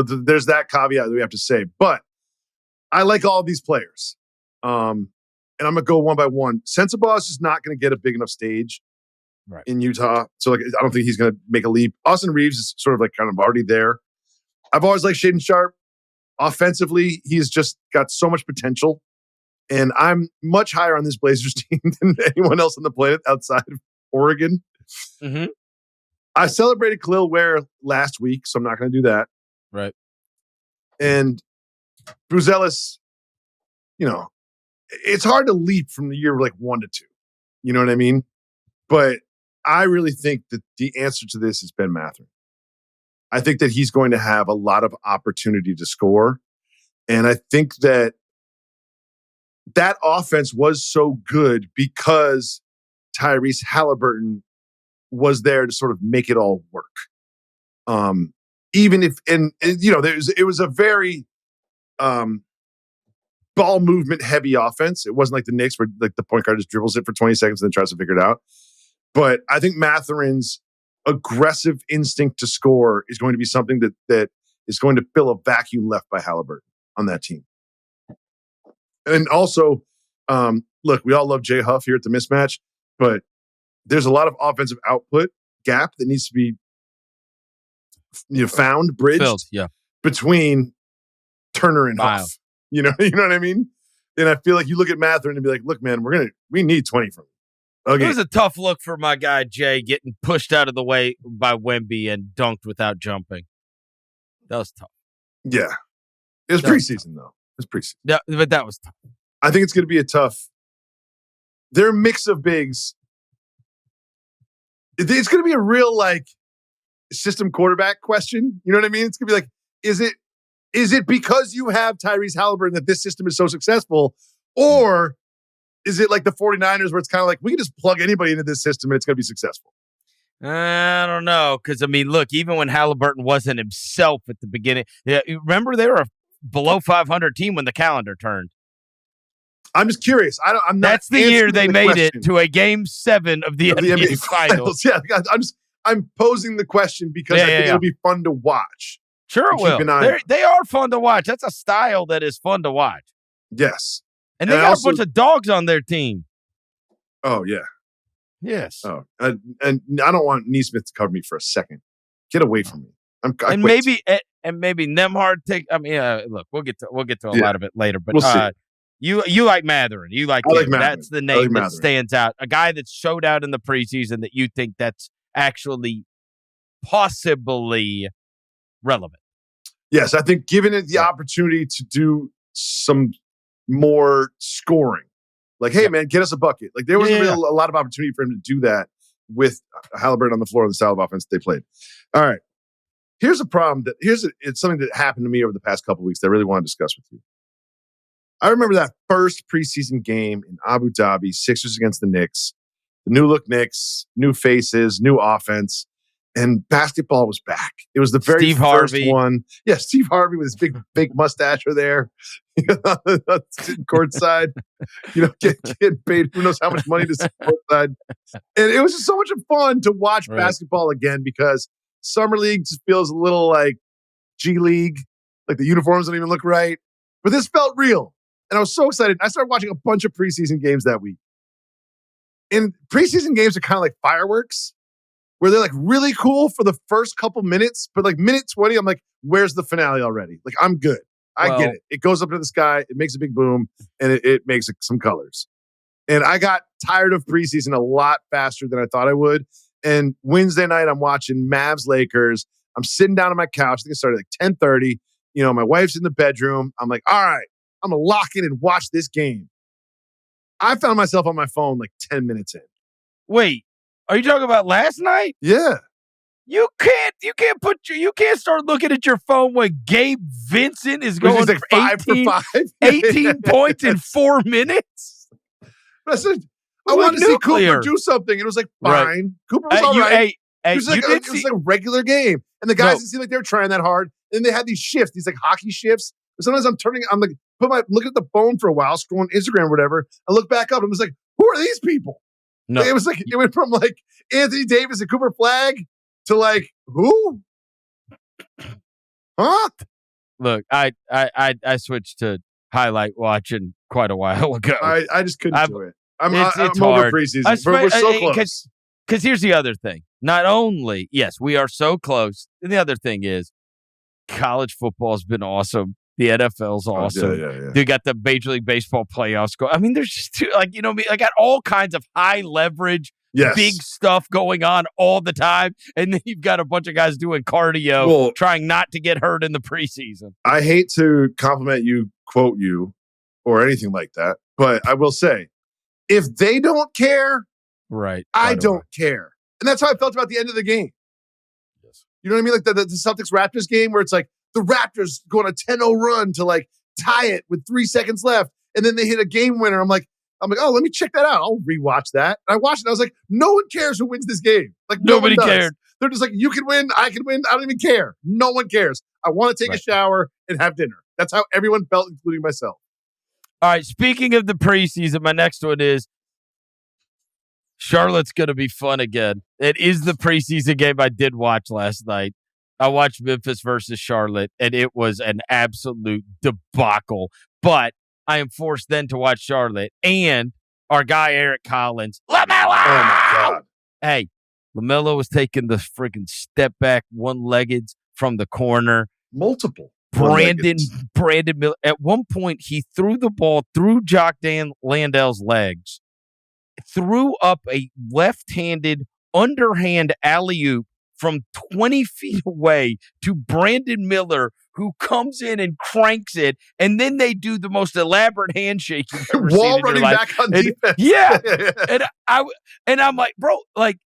there's that caveat that we have to say. But I like all of these players. And I'm going to go one by one. Sensabaugh is just not going to get a big enough stage in Utah. So I don't think he's going to make a leap. Austin Reeves is sort of kind of already there. I've always liked Shaedon Sharpe. Offensively, he's just got so much potential. And I'm much higher on this Blazers team than anyone else on the planet outside of Oregon. I celebrated Khalil Ware last week, so I'm not going to do that. Right. And Buzelis, it's hard to leap from the year 1 to 2. You know what I mean? But I really think that the answer to this is Ben Mathurin. I think that he's going to have a lot of opportunity to score. And I think that offense was so good because Tyrese Halliburton was there to sort of make it all work. Even if, it was a very ball movement heavy offense. It wasn't like the Knicks where the point guard just dribbles it for 20 seconds and then tries to figure it out. But I think Mathurin's aggressive instinct to score is going to be something that is going to fill a vacuum left by Halliburton on that team. And also, look, we all love Jay Huff here at the Mismatch, but there's a lot of offensive output gap that needs to be bridged between Turner and Huff. You know what I mean? And I feel like you look at Mathurin and be like, look, man, we need 20 from you. Okay. It was a tough look for my guy Jay getting pushed out of the way by Wemby and dunked without jumping. That was tough. Yeah. It was preseason, though. It was preseason. Yeah, but that was tough. I think it's going to be a tough. Their mix of bigs. It's going to be a real system quarterback question. You know what I mean? It's going to be like, is it because you have Tyrese Halliburton that this system is so successful, or is it like the 49ers where it's kind of like we can just plug anybody into this system and it's going to be successful? I don't know, because look, even when Halliburton wasn't himself at the beginning, remember they were a below 500 team when the calendar turned. I'm just curious. I'm not. That's the year they made it to a Game 7 of the NBA Finals. Yeah, I'm posing the question because I think it'll be fun to watch. Sure, it will. They are fun to watch. That's a style that is fun to watch. Yes, and they got a bunch of dogs on their team. Oh yeah. Yes. Oh, and I don't want Nesmith to cover me for a second. Get away from me. Maybe Nemhard take. Look, we'll get to a lot of it later, but we'll see. You like Matherin. You like him. Matherin. That's the name that Matherin. stands out. A guy that showed out in the preseason that you think that's actually possibly relevant. Yes, I think given it the opportunity to do some more scoring, like, hey, man, get us a bucket. Like, there wasn't really a lot of opportunity for him to do that with Halliburton on the floor and the style of offense they played. All right. Here's a problem. It's something that happened to me over the past couple of weeks that I really want to discuss with you. I remember that first preseason game in Abu Dhabi, Sixers against the Knicks. The new look Knicks, new faces, new offense, and basketball was back. It was the very first one. Yeah, Steve Harvey with his big fake mustache over there, sitting courtside, getting paid who knows how much money to sit courtside. And it was just so much fun to watch basketball again because Summer League just feels a little like G League, like the uniforms don't even look right. But this felt real. And I was so excited. I started watching a bunch of preseason games that week. And preseason games are kind of like fireworks, where they're like really cool for the first couple minutes, but like minute 20, I'm like, where's the finale already? Like, I'm good. I get it. It goes up to the sky, it makes a big boom, and it makes some colors. And I got tired of preseason a lot faster than I thought I would. And Wednesday night, I'm watching Mavs Lakers. I'm sitting down on my couch. I think it started like 10:30. My wife's in the bedroom. I'm like, all right, I'm going to lock in and watch this game. I found myself on my phone like 10 minutes in. Wait, are you talking about last night? Yeah. You can't start looking at your phone when Gabe Vincent is going like 5 for 5. 18 points in 4 minutes. I said, I wanted to see Cooper do something. It was like, fine. Right. Cooper was all right. It was like a regular game. And the guys didn't seem like they were trying that hard. And they had these shifts, these like hockey shifts. But sometimes I'm like, looking at the phone for a while, scrolling Instagram or whatever. I look back up and was like, who are these people? No. Like, it went from like Anthony Davis and Cooper Flagg to like, who? Huh? Look, I switched to highlight watching quite a while ago. I just couldn't do it. I'm hard. over preseason. We're so close. Because here's the other thing. Not only, yes, we are so close. And the other thing is, college football has been awesome. The NFL's awesome. Yeah. They got the Major League Baseball playoffs going. I mean, there's just I got all kinds of high leverage, big stuff going on all the time. And then you've got a bunch of guys doing cardio, trying not to get hurt in the preseason. I hate to compliment you, quote you, or anything like that. But I will say, if they don't care, I don't care. And that's how I felt about the end of the game. Yes. You know what I mean? Like the Celtics-Raptors game where it's like the Raptors go on a 10-0 run to like tie it with 3 seconds left. And then they hit a game winner. I'm like, oh, let me check that out. I'll rewatch that. And I watched it. And I was like, no one cares who wins this game. Like nobody cared. They're just like, you can win. I can win. I don't even care. No one cares. I want to take a shower and have dinner. That's how everyone felt, including myself. All right. Speaking of the preseason, my next one is Charlotte's going to be fun again. It is the preseason game I did watch last night. I watched Memphis versus Charlotte, and it was an absolute debacle. But I am forced then to watch Charlotte and our guy Eric Collins. LaMelo! Oh, my God. Hey, LaMelo was taking the freaking step back one-legged from the corner. Multiple. Brandon Miller. At one point, he threw the ball through Jockdan Landale's legs, threw up a left-handed underhand alley-oop from 20 feet away to Brandon Miller, who comes in and cranks it, and then they do the most elaborate handshake you've ever seen Wall in your running life. back on And- defense. Yeah. and I'm like, bro, like,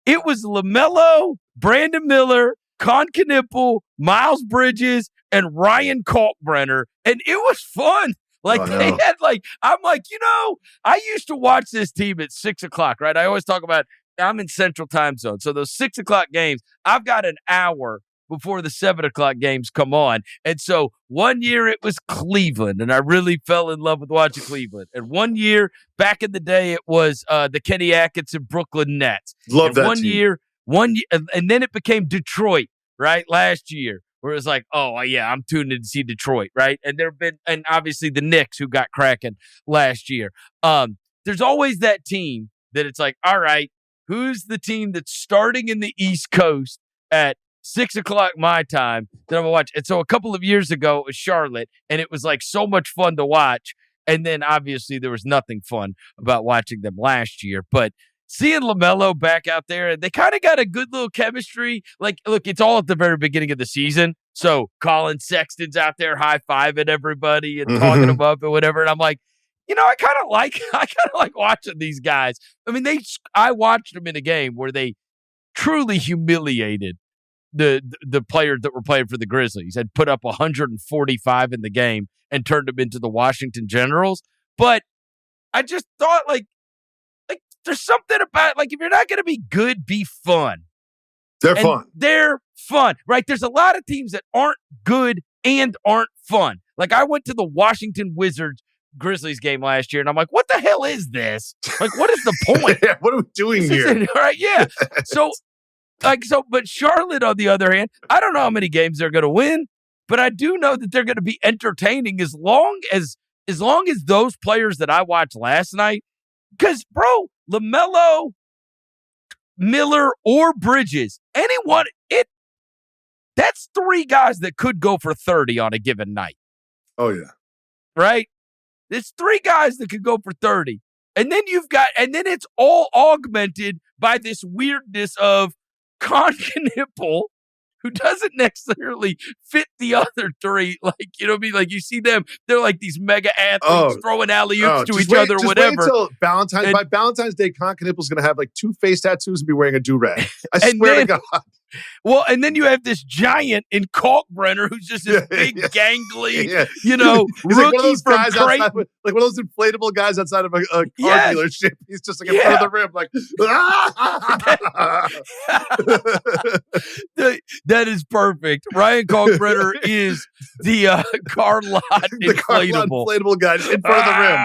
it was LaMelo, Brandon Miller, Con Knipple, Miles Bridges, and Ryan Kalkbrenner, and it was fun. Like, they had, like, I'm like, I used to watch this team at 6 o'clock, right? I always talk about, I'm in Central Time Zone. So those 6 o'clock games, I've got an hour before the 7 o'clock games come on. And so one year it was Cleveland, and I really fell in love with watching Cleveland. And one year, back in the day, it was the Kenny Atkinson Brooklyn Nets. Love that one team. year, and then it became Detroit, right? Last year. Where it was like, oh, yeah, I'm tuned in to see Detroit, right? And and obviously the Knicks who got cracking last year. There's always that team that it's like, all right, who's the team that's starting in the East Coast at 6 o'clock my time that I'm going to watch? And so a couple of years ago, it was Charlotte, and it was like so much fun to watch. And then obviously there was nothing fun about watching them last year. But seeing LaMelo back out there, and they kind of got a good little chemistry. Like, look, it's all at the very beginning of the season. So Colin Sexton's out there high-fiving everybody and talking them up and whatever. And I'm like, I kind of like watching these guys. I mean, I watched them in a game where they truly humiliated the players that were playing for the Grizzlies and put up 145 in the game and turned them into the Washington Generals. But I just thought, like, there's something about, like, if you're not going to be good, be fun. They're fun. They're fun, right? There's a lot of teams that aren't good and aren't fun. Like, I went to the Washington Wizards Grizzlies game last year, and I'm like, what the hell is this? Like, what is the point? What are we doing here? Right? Yeah. But Charlotte, on the other hand, I don't know how many games they're going to win, but I do know that they're going to be entertaining as long as those players that I watched last night. Because, bro, LaMelo, Miller, or Bridges, anyone, that's three guys that could go for 30 on a given night. Oh, yeah. Right? It's three guys that could go for 30. And then then it's all augmented by this weirdness of Con Knipple, who doesn't necessarily fit the other three. Like, you know what I mean? Like, you see them, they're like these mega athletes throwing alley-oops to each other or whatever. Wait until by Valentine's Day, Con Knipple's going to have like 2 face tattoos and be wearing a do-rag. I swear to God. Well, and then you have this giant in Kalkbrenner who's just this big, gangly, He's rookie like one of those from guys Creighton. outside, like one of those inflatable guys outside of a car dealership. He's just like in front of the rim, like, that is perfect. Ryan Kalkbrenner is the car lot the car lot inflatable guy just in front of the rim,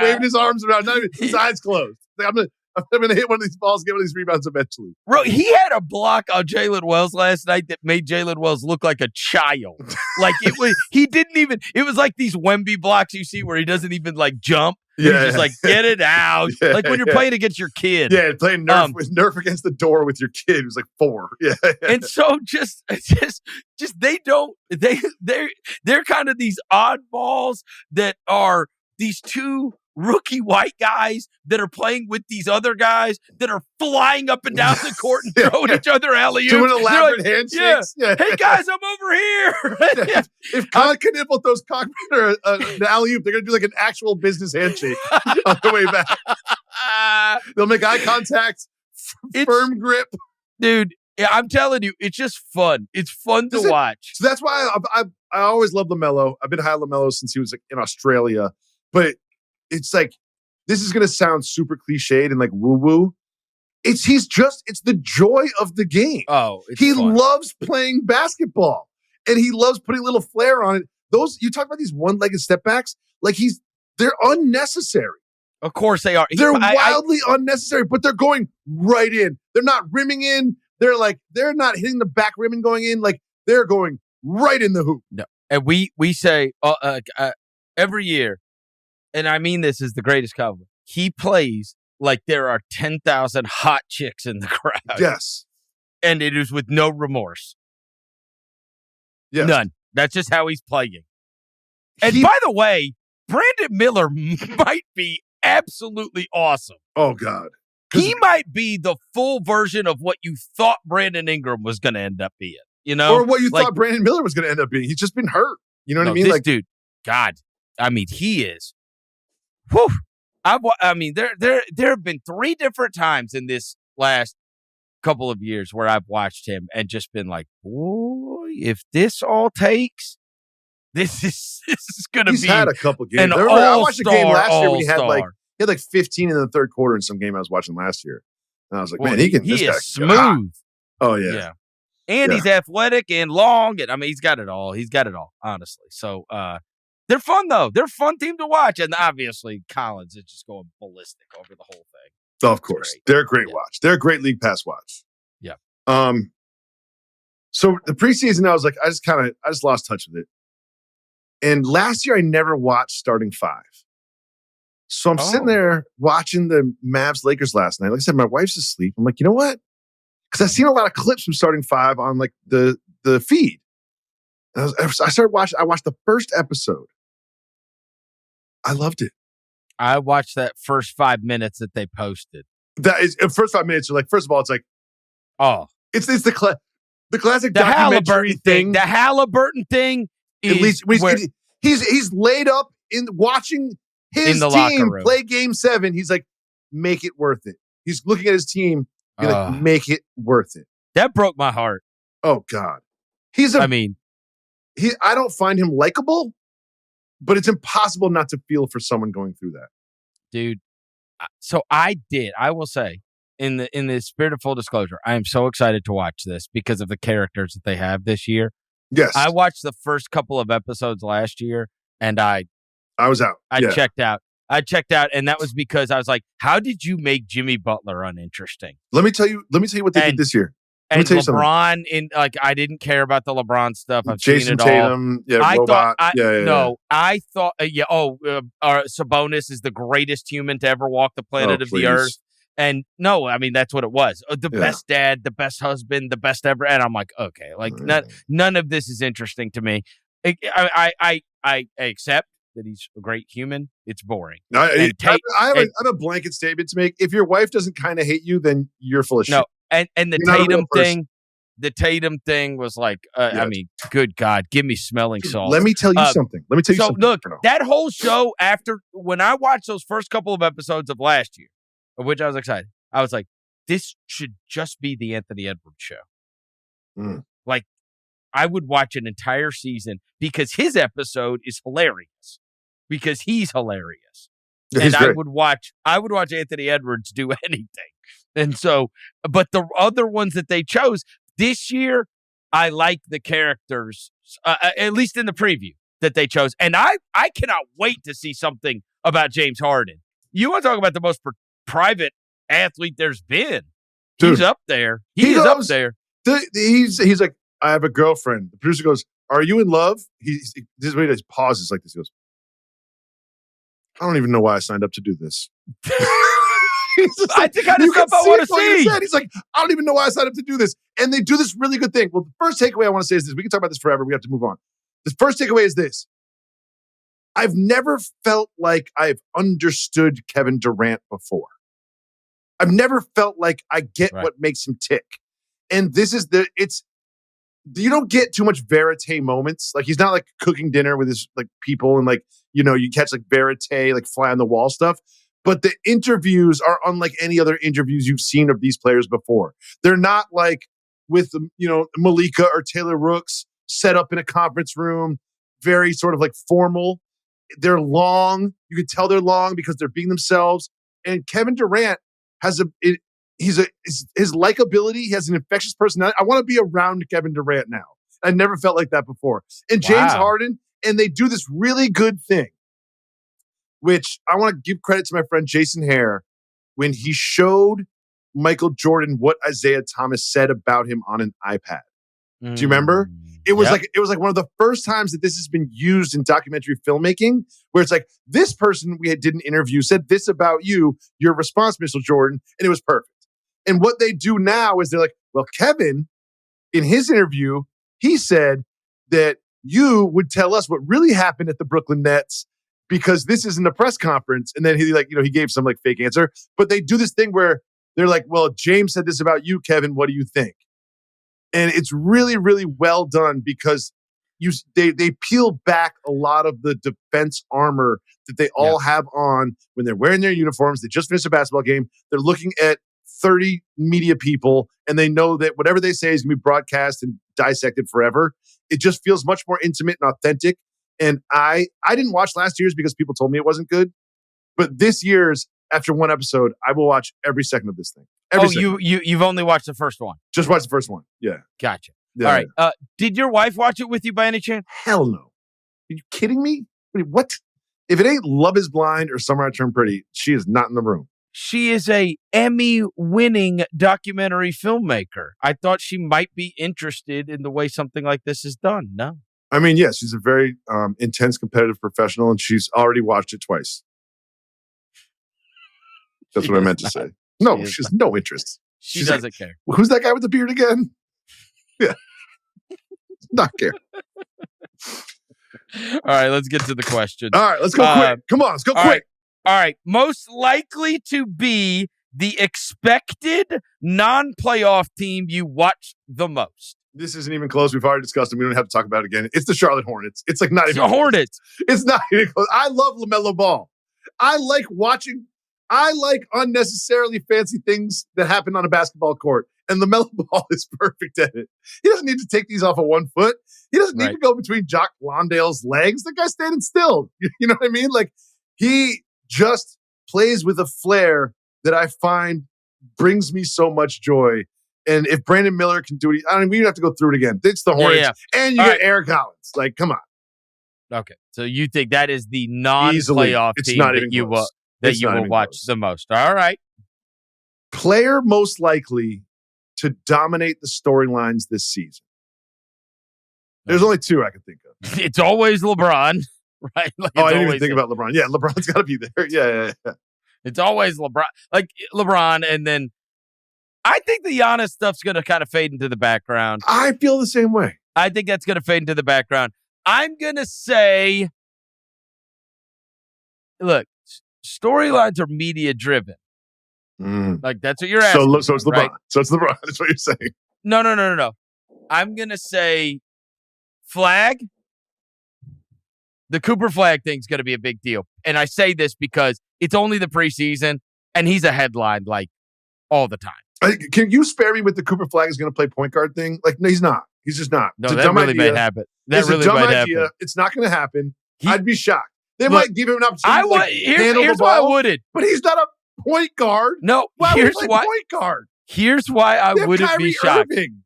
waving his arms around, not even his eyes closed. Like, I'm gonna hit one of these balls, get one of these rebounds eventually. Bro, he had a block on Jalen Wells last night that made Jalen Wells look like a child. Like, it was like these Wemby blocks you see where he doesn't even like jump. He's just like, get it out. Like when you're playing against your kid. Yeah, playing Nerf against the door with your kid who's like 4. Yeah. And so just they're kind of these oddballs that are these two rookie white guys that are playing with these other guys that are flying up and down the court and throwing each other alley-oops. Doing elaborate handshakes. Yeah. Hey, guys, I'm over here. If Con Knipple throws Cockburn an alley-oop, they're going to do like an actual business handshake on the way back. They'll make eye contact, firm grip. Dude, yeah, I'm telling you, it's just fun. It's fun to watch. So that's why I always love LaMelo. I've been high on LaMelo since he was like in Australia. But it's like, this is going to sound super cliched and like woo-woo. It's the joy of the game. Oh, he fun. loves playing basketball and he loves putting a little flair on it. You talk about these one-legged step backs, like they're unnecessary. Of course they are. They're wildly unnecessary, but they're going right in. They're not rimming in. They're not hitting the back rim and going in. Like, they're going right in the hoop. No. And we say every year, and I mean this is the greatest compliment, he plays like there are 10,000 hot chicks in the crowd. Yes. And it is with no remorse. Yes. None. That's just how he's playing. And by the way, Brandon Miller might be absolutely awesome. Oh, God. He might be the full version of what you thought Brandon Ingram was going to end up being. know? Or what you like, thought Brandon Miller was going to end up being. He's just been hurt. You know what I mean? This Like, dude, God, I mean, he is. Whew. I mean, there have been 3 different times in this last couple of years where I've watched him and just been like, boy, if this all takes, this is going to be. He's had a couple games. An I watched a game last year when he had all-star. like 15 in the third quarter in some game I was watching last year. And I was like, Well, man, he is guy smooth. Oh, yeah. And he's athletic and long. And I mean, he's got it all. He's got it all, honestly. So they're fun, though. They're a fun team to watch. And obviously, Collins is just going ballistic over the whole thing. Oh, of course. They're a great watch. They're a great league pass watch. Yeah. So the preseason, I was like, I just lost touch with it. And last year, I never watched starting 5. So I'm sitting there watching the Mavs-Lakers last night. Like I said, my wife's asleep. I'm like, you know what? Because I've seen a lot of clips from starting 5 on like the feed. And I started watching. I watched the first episode. I loved it. I watched that first 5 minutes that they posted. That is, first 5 minutes are like, first of all, it's like, it's the classic documentary thing. The Halliburton thing. At least he's laid up in watching his team play Game 7. He's like, make it worth it. He's looking at his team. He's like, make it worth it. That broke my heart. Oh God, I don't find him likable, but it's impossible not to feel for someone going through that, dude. So I will say, in the spirit of full disclosure, I am so excited to watch this because of the characters that they have this year. Yes, I watched the first couple of episodes last year, and I was out. Checked out. And that was because I was like, "How did you make Jimmy Butler uninteresting?" Let me tell you what they did this year. And LeBron, I didn't care about the LeBron stuff. I've Jason seen it Tatum, all. Robot. I thought, Sabonis is the greatest human to ever walk the planet of the earth. And no, I mean, that's what it was. The best dad, the best husband, the best ever. And I'm like, okay, like none of this is interesting to me. I accept that he's a great human. It's boring. I have a blanket statement to make. If your wife doesn't kind of hate you, then you're full of shit. And the Tatum thing was like, I mean, good God, give me smelling salts. Let me tell you something. So look, that whole show when I watched those first couple of episodes of last year, of which I was excited, I was like, this should just be the Anthony Edwards show. Like, I would watch an entire season because his episode is hilarious because he's hilarious. And I would watch Anthony Edwards do anything. And so, but the other ones that they chose this year, I like the characters, at least in the preview that they chose. And I cannot wait to see something about James Harden. You want to talk about the most private athlete there's been. Dude, he's up there. He's up there. He's like, I have a girlfriend. The producer goes, are you in love? This is what he does. Pauses like this. He goes, I don't even know why I signed up to do this. I think I just stuff I want to see. He's like, I don't even know why I signed up to do this. And they do this really good thing. Well, the first takeaway I want to say is this. We can talk about this forever. We have to move on. The first takeaway is this. I've never felt like I've understood Kevin Durant before. I've never felt like I get what makes him tick. And this is you don't get too much verite moments. Like, he's not like cooking dinner with his like people and like, you catch like verite, like fly on the wall stuff. But the interviews are unlike any other interviews you've seen of these players before. They're not like with, Malika or Taylor Rooks set up in a conference room, very sort of like formal. They're long. You can tell they're long because they're being themselves. And Kevin Durant has his likability. He has an infectious personality. I want to be around Kevin Durant now. I never felt like that before. And James Harden, and they do this really good thing, which I want to give credit to my friend Jason Hare when he showed Michael Jordan what Isaiah Thomas said about him on an iPad. Do you remember? It was like one of the first times that this has been used in documentary filmmaking, where it's like, this person we did an interview said this about you, your response, Mr. Jordan, and it was perfect. And what they do now is they're like, well, Kevin, in his interview, he said that you would tell us what really happened at the Brooklyn Nets because this isn't a press conference. And then he gave some like fake answer. But they do this thing where they're like, well, James said this about you, Kevin. What do you think? And it's really, really well done because they peel back a lot of the defense armor that they all have on when they're wearing their uniforms. They just finished a basketball game. They're looking at 30 media people, and they know that whatever they say is going to be broadcast and dissected forever. It just feels much more intimate and authentic. And I didn't watch last year's because people told me it wasn't good. But this year's, after one episode, I will watch every second of this thing. You've only watched the first one? Just watched the first one. Yeah. Gotcha. Yeah, all right. Did your wife watch it with you by any chance? Hell no. Are you kidding me? What? If it ain't Love is Blind or Summer I Turned Pretty, she is not in the room. She is a Emmy-winning documentary filmmaker. I thought she might be interested in the way something like this is done. No. I mean, yes, she's a very intense, competitive professional, and she's already watched it twice. That's what I meant to say. No, she has no interest. She doesn't care. Who's that guy with the beard again? Yeah. Not care. All right, let's get to the questions. All right, let's go quick. Come on, let's go quick. All right. Most likely to be the expected non-playoff team you watch the most. This isn't even close. We've already discussed it. We don't have to talk about it again. It's the Charlotte Hornets. It's like not even the Hornets. It's not even close. I love LaMelo Ball. I like unnecessarily fancy things that happen on a basketball court. And LaMelo Ball is perfect at it. He doesn't need to take these off of 1 foot. He doesn't need to go between Jock Landale's legs. The guy's standing still. You know what I mean? Like, he just plays with a flair that I find brings me so much joy. And if Brandon Miller can do it, I mean, we don't have to go through it again. It's the Hornets. And you get Eric Collins. Like, come on. Okay. So you think that is the non-playoff team that you will watch the most. All right. Player most likely to dominate the storylines this season. There's only two I can think of. It's always LeBron, right? Like, I didn't even think about LeBron. Yeah, LeBron's got to be there. Yeah. It's always LeBron. Like LeBron, and then I think the Giannis stuff's going to kind of fade into the background. I feel the same way. I think that's going to fade into the background. I'm going to say, look, storylines are media-driven. Like, that's what you're asking. So it's LeBron. Right? So it's LeBron. That's what you're saying. No. I'm going to say Flag. The Cooper Flag thing's going to be a big deal. And I say this because it's only the preseason, and he's a headline, like, all the time. Can you spare me with the Cooper Flag is going to play point guard thing? Like, no, he's not. He's just not. No, that really might happen. That really might happen. It's not going to happen. I'd be shocked. They might give him an opportunity to handle the ball. Why I wouldn't. But he's not a point guard. No, here's why point guard. Here's why I wouldn't Kyrie be shocked. Irving.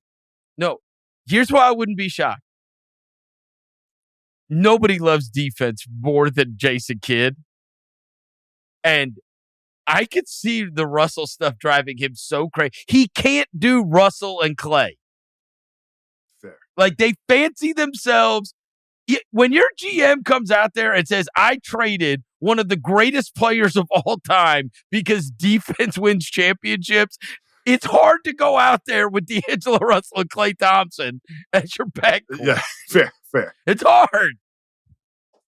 No, here's why I wouldn't be shocked. Nobody loves defense more than Jason Kidd. And I could see the Russell stuff driving him so crazy. He can't do Russell and Clay. Fair. Like, they fancy themselves. When your GM comes out there and says, I traded one of the greatest players of all time because defense wins championships, it's hard to go out there with D'Angelo Russell and Klay Thompson as your backcourt. Yeah, fair. It's hard.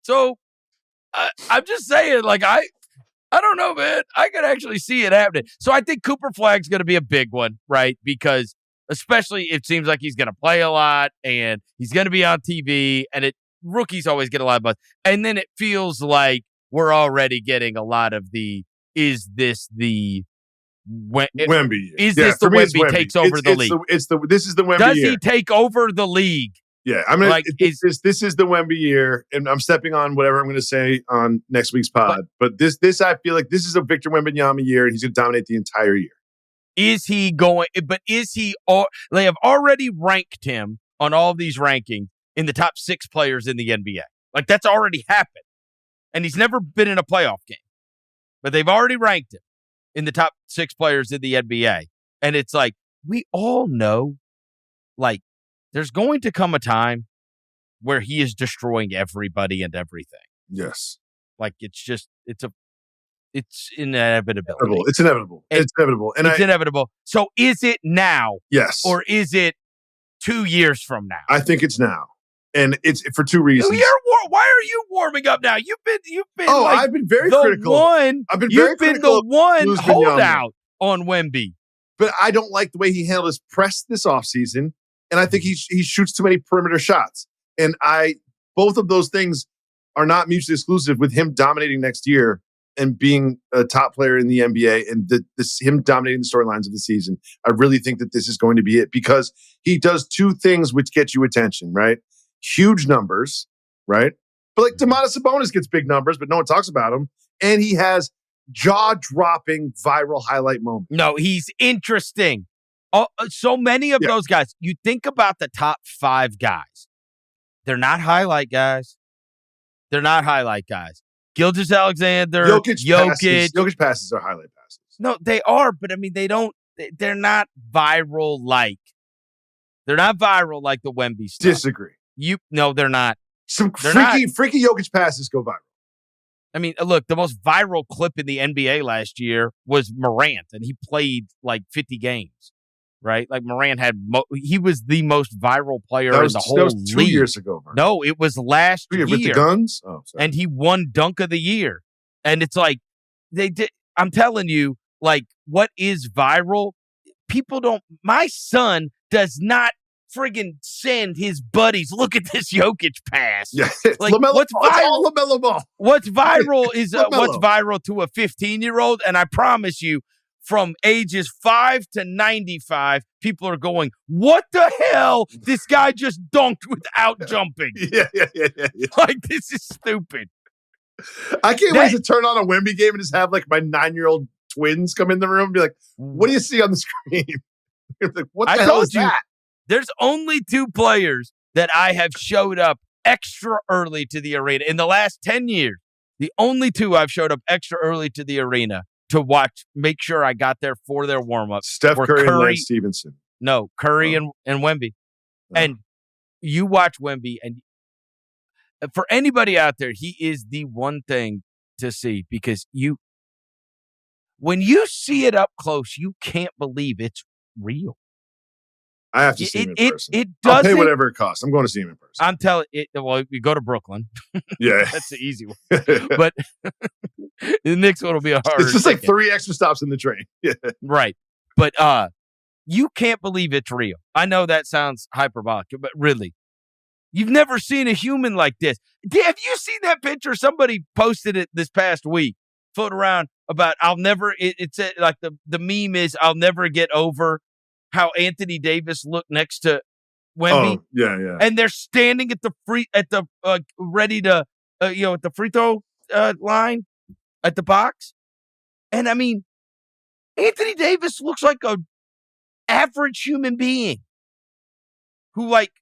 So I'm just saying, like, I don't know, man. I could actually see it happening. So I think Cooper Flag's going to be a big one, right? Because especially it seems like he's going to play a lot and he's going to be on TV, and rookies always get a lot of buzz. And then it feels like we're already getting a lot of is this the Wemby? Is this the Wemby takes over the league? This is the Wemby Does year. he take over the league? Yeah, I mean, this is the Wemby year, and I'm stepping on whatever I'm going to say on next week's pod. But this I feel like this is a Victor Wembanyama year, and he's going to dominate the entire year. Is he going? But is he? They have already ranked him on all of these rankings in the top 6 players in the NBA. Like, that's already happened, and he's never been in a playoff game. But they've already ranked him in the top 6 players in the NBA, and it's like we all know, like, there's going to come a time where he is destroying everybody and everything. Yes. Like, it's inevitability. It's inevitable. And it's inevitable. So is it now? Yes. Or is it 2 years from now? I think it's now. And it's for 2 reasons. Why are you warming up now? You've been. Oh, I've been very critical. You've been the one holdout on Wemby. But I don't like the way he handled his press this offseason. and I think he shoots too many perimeter shots. And both of those things are not mutually exclusive with him dominating next year and being a top player in the NBA and him dominating the storylines of the season. I really think that this is going to be it because he does two things which get you attention, right? Huge numbers, right? But like Domantas Sabonis gets big numbers, but no one talks about him. And he has jaw-dropping viral highlight moments. No, he's interesting. So many of those guys, you think about the top 5 guys. They're not highlight guys. Gilgeous-Alexander, Jokic passes are highlight passes. No, they are, but I mean, they're not viral like. They're not viral like the Wemby stuff. Disagree. No, they're not. Freaky Jokic passes go viral. I mean, look, the most viral clip in the NBA last year was Morant, and he played like 50 games, right? Like Morant he was the most viral player in the whole league. That was 2 years ago, Verno. No, it was last year. With the guns? Oh, sorry. And he won Dunk of the Year. And it's like, I'm telling you, like, what is viral? My son does not friggin' send his buddies, look at this Jokic pass. Yeah, like what's viral? LaMelo Ball. What's viral is what's viral to a 15-year-old, and I promise you, from ages 5 to 95, people are going, "What the hell? This guy just dunked without jumping." Yeah. Like, this is stupid. I can't wait to turn on a Wemby game and just have like my 9-year-old twins come in the room and be like, "What do you see on the screen?" Like, what the hell is that? There's only 2 players that I have showed up extra early to the arena in the last 10 years. The only 2 I've showed up extra early to the arena to watch, make sure I got there for their warm-up. Steph Curry and Lance Stevenson. No, Curry and Wemby. Oh. And you watch Wemby, and for anybody out there, he is the one thing to see because when you see it up close, you can't believe it's real. I have to see him in person. I'll pay whatever it costs. I'm going to see him in person. I'm telling you, well, you go to Brooklyn. Yeah. That's the easy one. But the next one will be a harder. It's just like 3 extra stops in the train. Yeah. Right. But you can't believe it's real. I know that sounds hyperbolic, but really, you've never seen a human like this. Have you seen that picture? Somebody posted it this past week, floating around about it's like the meme is, I'll never get over how Anthony Davis looked next to Wemby. Oh, yeah. And they're standing at the ready to at the free throw line at the box. And I mean, Anthony Davis looks like a average human being who, like,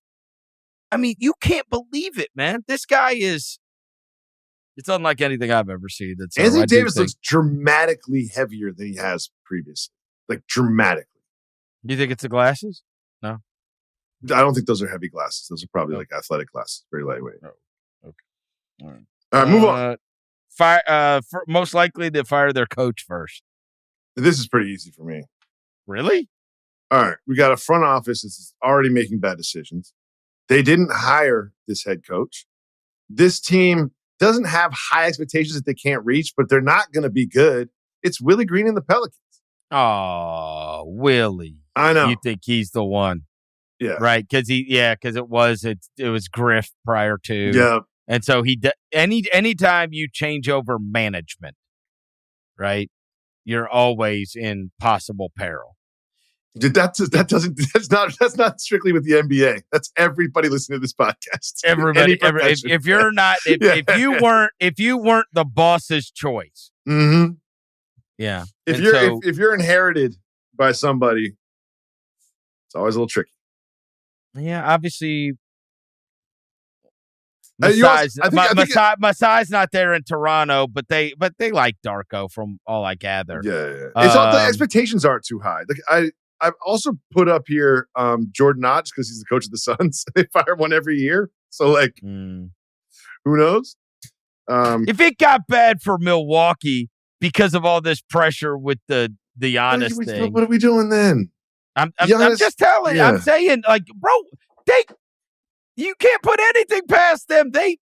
I mean, you can't believe it, man. This guy it's unlike anything I've ever seen. Anthony Davis looks dramatically heavier than he has previously. Like, dramatically. Do you think it's the glasses? No. I don't think those are heavy glasses. Those are probably like athletic glasses, very lightweight. Oh, okay. All right, move on. Most likely to fire their coach first. This is pretty easy for me. Really? All right, we got a front office that's already making bad decisions. They didn't hire this head coach. This team doesn't have high expectations that they can't reach, but they're not going to be good. It's Willie Green and the Pelicans. Oh, Willie. I know. You think he's the one. Yeah. Right? Because it was Griff prior to. Yeah. And so anytime you change over management, right, you're always in possible peril. That's not strictly with the NBA. That's everybody listening to this podcast. Everybody, if you're not, if you weren't the boss's choice. Mm-hmm. Yeah. If you're inherited by somebody, it's always a little tricky. Yeah, obviously. Masai's not there in Toronto, but they like Darko from all I gather. Yeah. It's all, the expectations aren't too high. Like I've also put up here Jordan Knott because he's the coach of the Suns. They fire one every year, so like, who knows? If it got bad for Milwaukee because of all this pressure with the Giannis thing, what are we doing then? I'm just telling you. I'm saying, like, bro, you can't put anything past them. They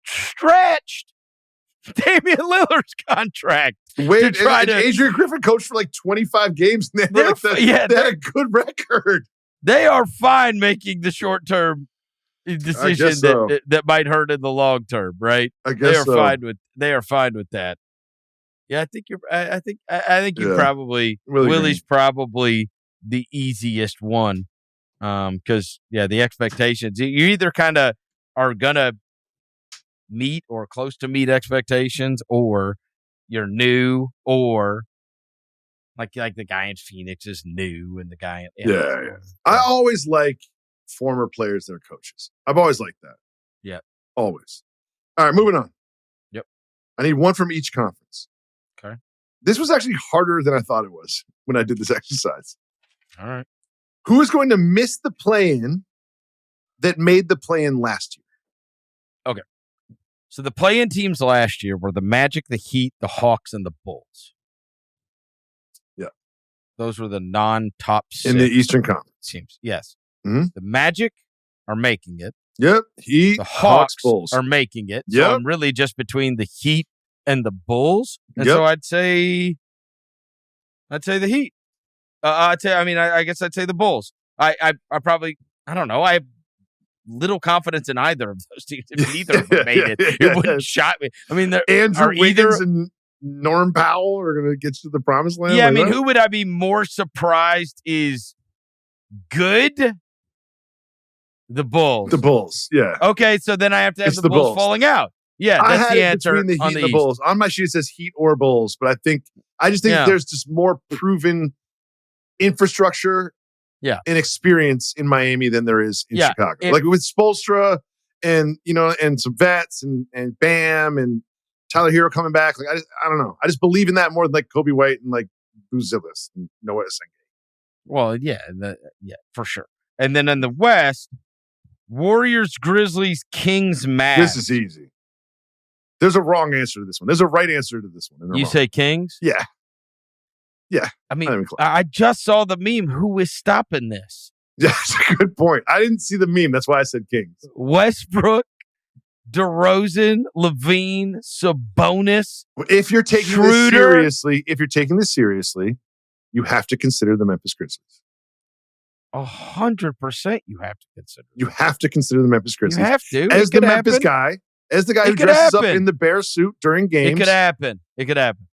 stretched Damian Lillard's contract. Adrian Griffin coached for like 25 games. And they had a good record. They are fine making the short-term decision that might hurt in the long term, right? I guess they are fine with that. Yeah, I think you probably Willie's probably the easiest one. Because the expectations, you either kind of are gonna meet or close to meet expectations, or you're new, or like the guy in Phoenix is new, and the guy I always like former players that are coaches. I've always liked that. Yeah. Always. All right, moving on. Yep. I need one from each conference. Okay. This was actually harder than I thought it was when I did this exercise. All right. Who is going to miss the play-in that made the play-in last year? Okay. So the play-in teams last year were the Magic, the Heat, the Hawks, and the Bulls. Yeah. Those were the non-top 6 in the Eastern Conference teams. Yes. Mm-hmm. The Magic are making it. Yep. Heat, the Hawks Bulls are making it. Yep. So I'm really just between the Heat and the Bulls. And so I'd say the Heat. I guess I'd say the Bulls. I probably, I don't know. I have little confidence in either of those teams. If neither of them made it, it wouldn't shock me. I mean, Andrew Wiggins and Norm Powell are going to get you to the promised land. Yeah, who would I be more surprised is good? The Bulls. The Bulls, yeah. Okay, so then I have to have the Bulls falling out. Yeah, that's the answer. Between the Heat and the Bulls. On my sheet it says Heat or Bulls, but I just think there's just more proven infrastructure and experience in Miami than there is in Chicago. Like with Spoelstra and some vets and Bam and Tyler Hero coming back. Like I don't know. I just believe in that more than like Kobe White and like Buzelis and Noah Esenge. Well, for sure. And then in the West, Warriors, Grizzlies, Kings, Mavs. This is easy. There's a wrong answer to this one. There's a right answer to this one. You say Kings? Yeah. Yeah. I mean, I just saw the meme. Who is stopping this? Yeah, that's a good point. I didn't see the meme. That's why I said Kings. Westbrook, DeRozan, Levine, Sabonis. If you're taking this seriously, you have to consider the Memphis Grizzlies. 100% you have to consider. You have to consider the Memphis Grizzlies. You have to. As the Memphis guy, as the guy who dresses up in the bear suit during games. It could happen.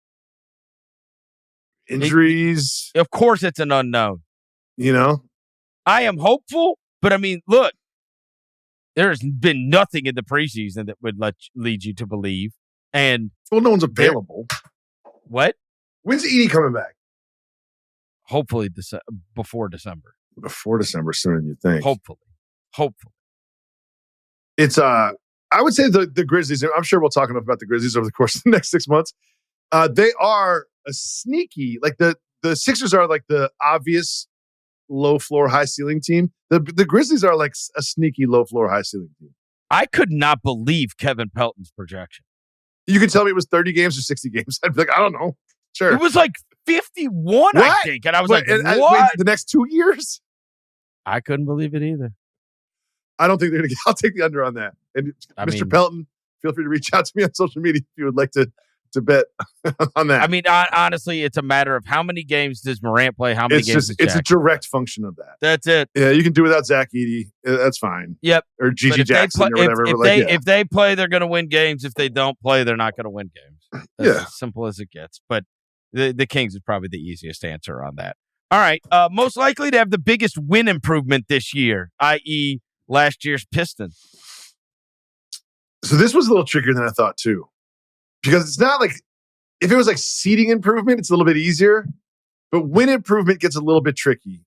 Injuries. Of course it's an unknown. I am hopeful, but I mean, look, there's been nothing in the preseason that would lead you to believe. And no one's available. What? When's Edie coming back? Hopefully before December. Before December, sooner than you think. Hopefully. It's I would say the Grizzlies. I'm sure we'll talk enough about the Grizzlies over the course of the next 6 months. They are a sneaky, like the Sixers are like the obvious low floor, high ceiling team. The Grizzlies are like a sneaky low floor, high ceiling team. I could not believe Kevin Pelton's projection. You could tell me it was 30 games or 60 games. I'd be like, I don't know. Sure. It was like 51, I think. And I was what? The next 2 years? I couldn't believe it either. I don't think they're going to. I'll take the under on that. And Mr. Pelton, feel free to reach out to me on social media if you would like to bet on that. I mean, honestly, it's a matter of how many games does Morant play, how many games does It's a direct function of that. That's it. Yeah, you can do without Zach Edey. That's fine. Yep. Or Gigi Jackson or whatever. If they play, they're going to win games. If they don't play, they're not going to win games. That's as simple as it gets. But the Kings is probably the easiest answer on that. All right. Most likely to have the biggest win improvement this year, i.e. last year's Pistons. So this was a little trickier than I thought, too. Because it's not like, if it was like seeding improvement, it's a little bit easier. But win improvement gets a little bit tricky.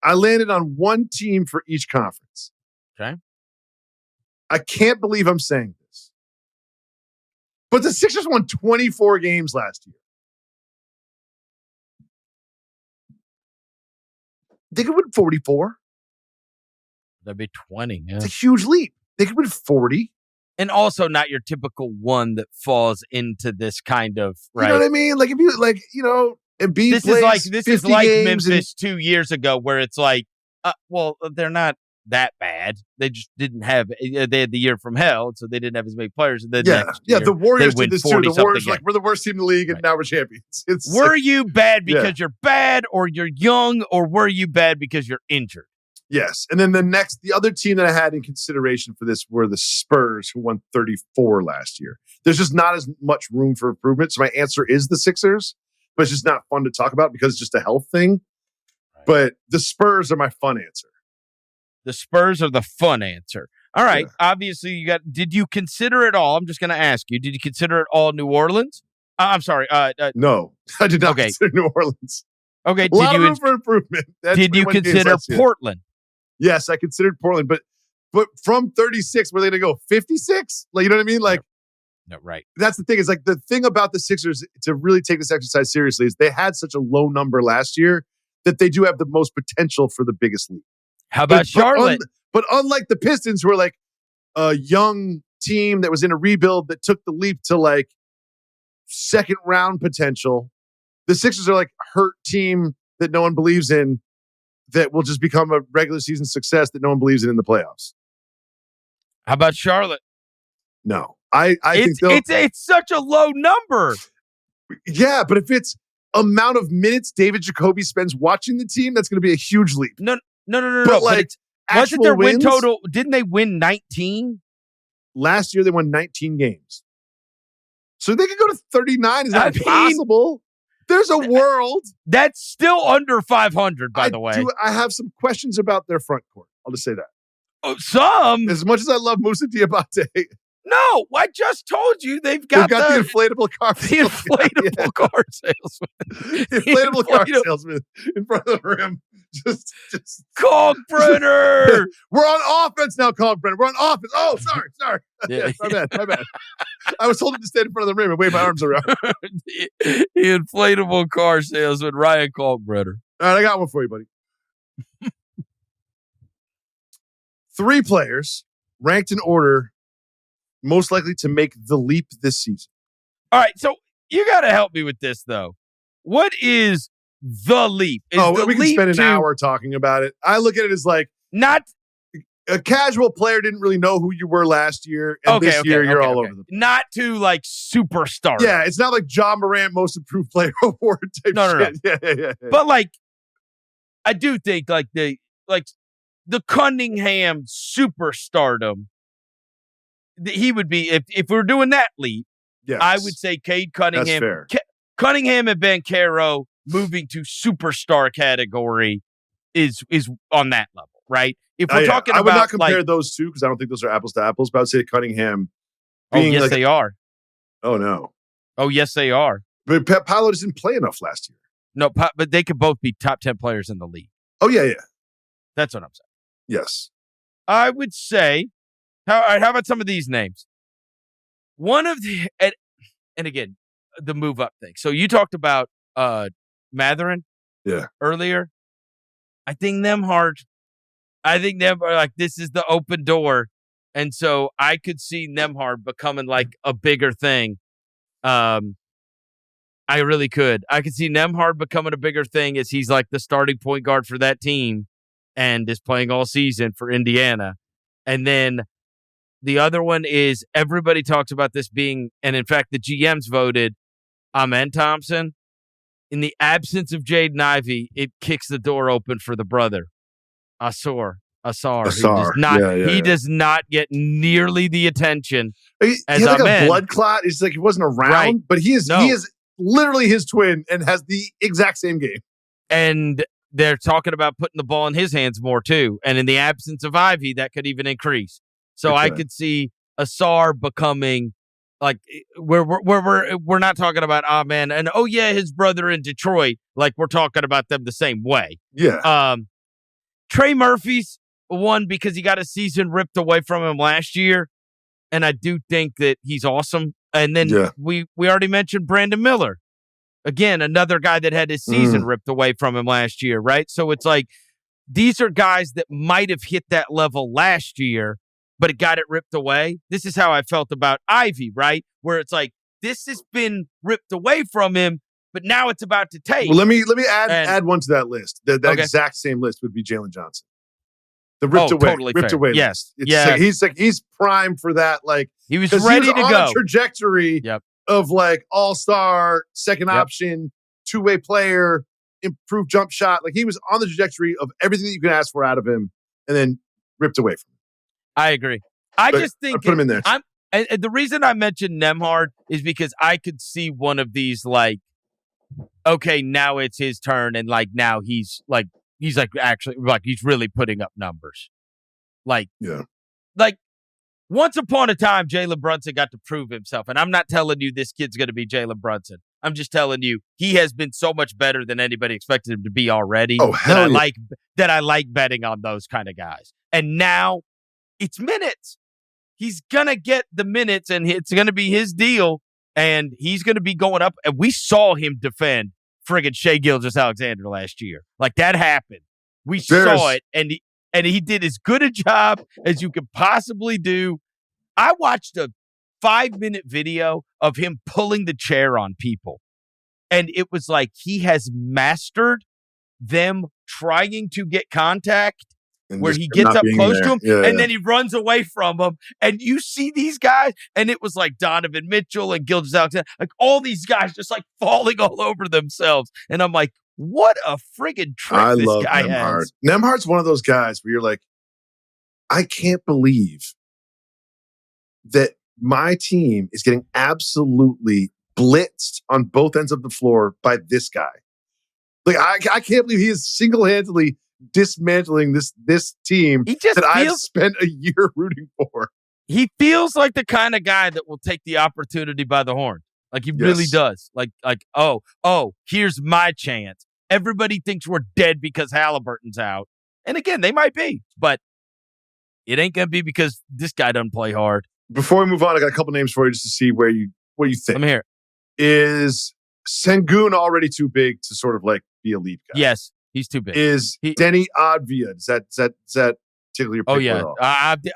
I landed on one team for each conference. Okay. I can't believe I'm saying this. But the Sixers won 24 games last year. They could win 44. That'd be 20. Yeah. It's a huge leap. They could win 40. And also not your typical one that falls into this kind of, right? You know what I mean? Like, if you, Embiid this is like Memphis 2 years ago, where it's like, they're not that bad. They just didn't have, they had the year from hell, so they didn't have as many players. And then the Warriors did this too. The Warriors games. we're the worst team in the league, and now we're champions. Were you bad because you're bad, or you're young, or were you bad because you're injured? Yes. And then the other team that I had in consideration for this were the Spurs, who won 34 last year. There's just not as much room for improvement. So my answer is the Sixers, but it's just not fun to talk about because it's just a health thing. Right. But the Spurs are my fun answer. The Spurs are the fun answer. All right. Yeah. Obviously, did you consider it all? I'm just going to ask you, did you consider it all New Orleans? I'm sorry. No, I did not consider New Orleans. Okay. A lot of room for improvement. Did you consider Portland? Yes, I considered Portland, but from 36, were they going to go 56? Like, you know what I mean? Like, no, right. That's the thing. Is like the thing about the Sixers to really take this exercise seriously is they had such a low number last year that they do have the most potential for the biggest leap. How about Charlotte? But unlike the Pistons, who are like a young team that was in a rebuild that took the leap to like second round potential, the Sixers are like a hurt team that no one believes in, that will just become a regular season success that no one believes in the playoffs. How about Charlotte? No, I think it's such a low number. Yeah, but if it's amount of minutes David Jacoby spends watching the team, that's going to be a huge leap. No. But like, wasn't their win total? Didn't they win 19? Last year they won 19 games. So they could go to 39. Is that possible? There's a world. That's still under 500, by the way. I have some questions about their front court. I'll just say that. Oh, some? As much as I love Musa Diabate. No, I just told you they've got the inflatable car. The inflatable car salesman. The inflatable car salesman in front of the rim. Just Kalkbrenner. We're on offense now, Kalkbrenner. We're on offense. Oh, sorry. Yeah. My bad. I was told to stand in front of the rim and wave my arms around. The inflatable car salesman, Ryan Kalkbrenner. All right, I got one for you, buddy. 3 players ranked in order most likely to make the leap this season. All right, so you got to help me with this, though. What is the leap? We can spend an hour talking about it. I look at it as like not a casual player didn't really know who you were last year, and this year you're all over the place. Not to like superstar. Yeah, it's not like John Morant Most Improved Player Award type shit. No. Yeah. But like, I do think like the Cunningham superstardom, he would be if we're doing that leap. Yes. I would say Cade Cunningham. That's fair. Cunningham and Banchero moving to superstar category is on that level, right? If we're talking about, I would not compare those two because I don't think those are apples to apples. But I would say Cunningham. Yes, they are. Oh no. Oh yes, they are. But Paolo just didn't play enough last year. No, but they could both be top 10 players in the league. Oh yeah. That's what I'm saying. Yes. I would say. How about some of these names? One of the and again the move up thing. So you talked about Mathurin, earlier. I think Nembhard like this is the open door, and so I could see Nembhard becoming like a bigger thing. I really could. I could see Nembhard becoming a bigger thing as he's like the starting point guard for that team and is playing all season for Indiana. And then the other one is everybody talks about this being, and in fact the GMs voted Amen Thompson. In the absence of Jaden Ivey, it kicks the door open for the brother, Asar. He does not get nearly the attention as he had like a blood clot. It's like he wasn't around, right. But he is literally his twin and has the exact same game. And they're talking about putting the ball in his hands more too. And in the absence of Ivey, that could even increase. So I could see Asar becoming like we're not talking about Amen and his brother in Detroit. Like we're talking about them the same way. Yeah. Trey Murphy's one because he got a season ripped away from him last year, and I do think that he's awesome. And then we already mentioned Brandon Miller. Again, another guy that had his season ripped away from him last year, right? So it's like these are guys that might have hit that level last year, but it got it ripped away. This is how I felt about Ivey, right? Where it's like this has been ripped away from him, but now it's about to take. Well, let me add one to that list. That exact same list would be Jalen Johnson. The ripped away yes. list. He's primed for that. Like he was ready to go. On a trajectory of like all-star, second option, two-way player, improved jump shot. Like he was on the trajectory of everything that you can ask for out of him. and then ripped away from him. I agree. I But just think I put him in there. and the reason I mentioned Nembhard is because I could see one of these like, okay, now it's his turn, and like now he's actually like he's really putting up numbers. Like once upon a time, Jalen Brunson got to prove himself, and I'm not telling you this kid's going to be Jalen Brunson. I'm just telling you he has been so much better than anybody expected him to be already. Oh, hell yeah. That I like betting on those kind of guys. And now it's minutes. He's going to get the minutes, and it's going to be his deal, and he's going to be going up. And we saw him defend friggin' Shai Gilgeous-Alexander last year. Like, that happened. We saw it, and he did as good a job as you could possibly do. I watched a 5-minute video of him pulling the chair on people, and it was like he has mastered them trying to get contact where he gets up close to him, and then he runs away from them. And you see these guys, and it was like Donovan Mitchell and Gilgeous-Alexander, like all these guys just like falling all over themselves. And I'm like, what a friggin' trick this guy has. Nembhard's one of those guys where you're like, I can't believe that my team is getting absolutely blitzed on both ends of the floor by this guy. Like, I can't believe he is single-handedly dismantling this team I've spent a year rooting for. He feels like the kind of guy that will take the opportunity by the horn. Like, he really does. Like, oh, here's my chance. Everybody thinks we're dead because Halliburton's out. And again, they might be, but it ain't going to be because this guy doesn't play hard. Before we move on, I got a couple names for you just to see what you think. Let me hear it. Is Sengun already too big to sort of like be a lead guy? Yes, he's too big. Is Denny Avdia? Does that tickle your pick? Oh yeah,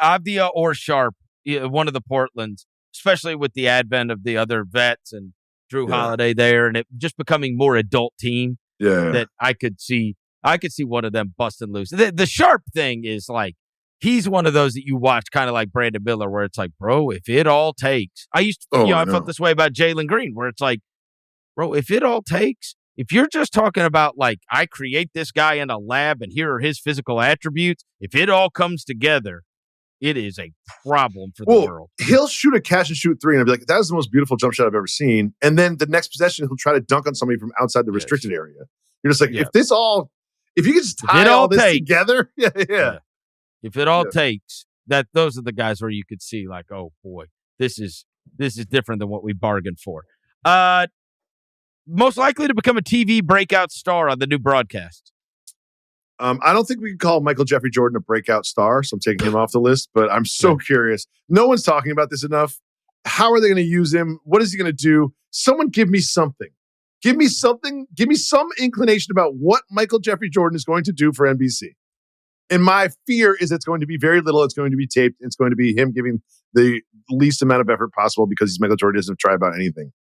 Avdia or Sharp, one of the Portlands, especially with the advent of the other vets and Drew Holiday there, and it just becoming more adult team. Yeah, that I could see one of them busting loose. The Sharp thing is like, he's one of those that you watch kind of like Brandon Miller, where it's like, bro, if it all takes. I felt this way about Jalen Green, where it's like, bro, if it all takes, if you're just talking about like, I create this guy in a lab and here are his physical attributes, if it all comes together, it is a problem for the world. He'll shoot a catch and shoot three, and I'll be like, that was the most beautiful jump shot I've ever seen. And then the next possession, he'll try to dunk on somebody from outside the restricted area. You're just like, if you can just tie all this together, if it all takes, those are the guys where you could see like, oh boy, this is different than what we bargained for. Most likely to become a TV breakout star on the new broadcast. I don't think we can call Michael Jeffrey Jordan a breakout star, so I'm taking him off the list, but I'm so curious. No one's talking about this enough. How are they going to use him? What is he going to do? Someone give me something. Give me something. Give me some inclination about what Michael Jeffrey Jordan is going to do for NBC. And my fear is it's going to be very little. It's going to be taped. It's going to be him giving the least amount of effort possible because he's Michael Jordan, doesn't try about anything.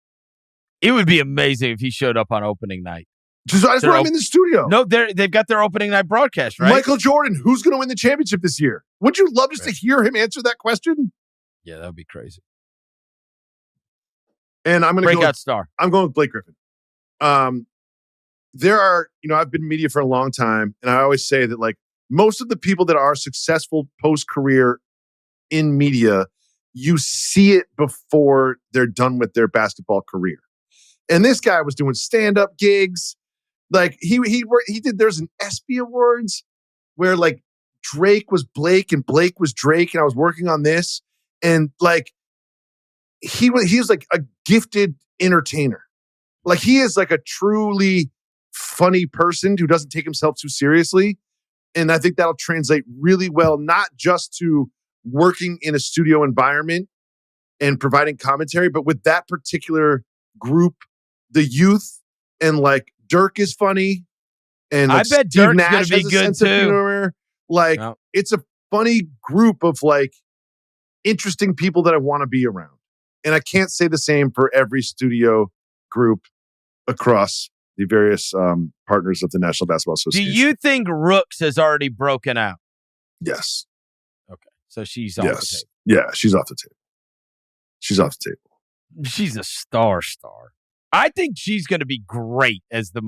It would be amazing if he showed up on opening night. Just I just want him in the studio. No, they've got their opening night broadcast, right? Michael Jordan, who's going to win the championship this year? Would you love just to hear him answer that question? Yeah, that would be crazy. And I'm going to breakout star. I'm going with Blake Griffin. There are, I've been in media for a long time, and I always say that like most of the people that are successful post-career in media, you see it before they're done with their basketball career. And this guy was doing stand-up gigs. Like he did. There's an ESPY Awards where like Drake was Blake and Blake was Drake, and I was working on this, and like he was like a gifted entertainer. Like he is like a truly funny person who doesn't take himself too seriously, and I think that'll translate really well, not just to working in a studio environment and providing commentary, but with that particular group, the youth, and like Dirk is funny, and like I bet Steve Dirk's Nash gonna be good too. Like it's a funny group of like interesting people that I want to be around, and I can't say the same for every studio group across the various partners of the National Basketball Association. Do you think Rooks has already broken out? Yes. Okay, so she's off the table. Yeah, she's off the table. She's off the table. She's a star. I think she's going to be great as the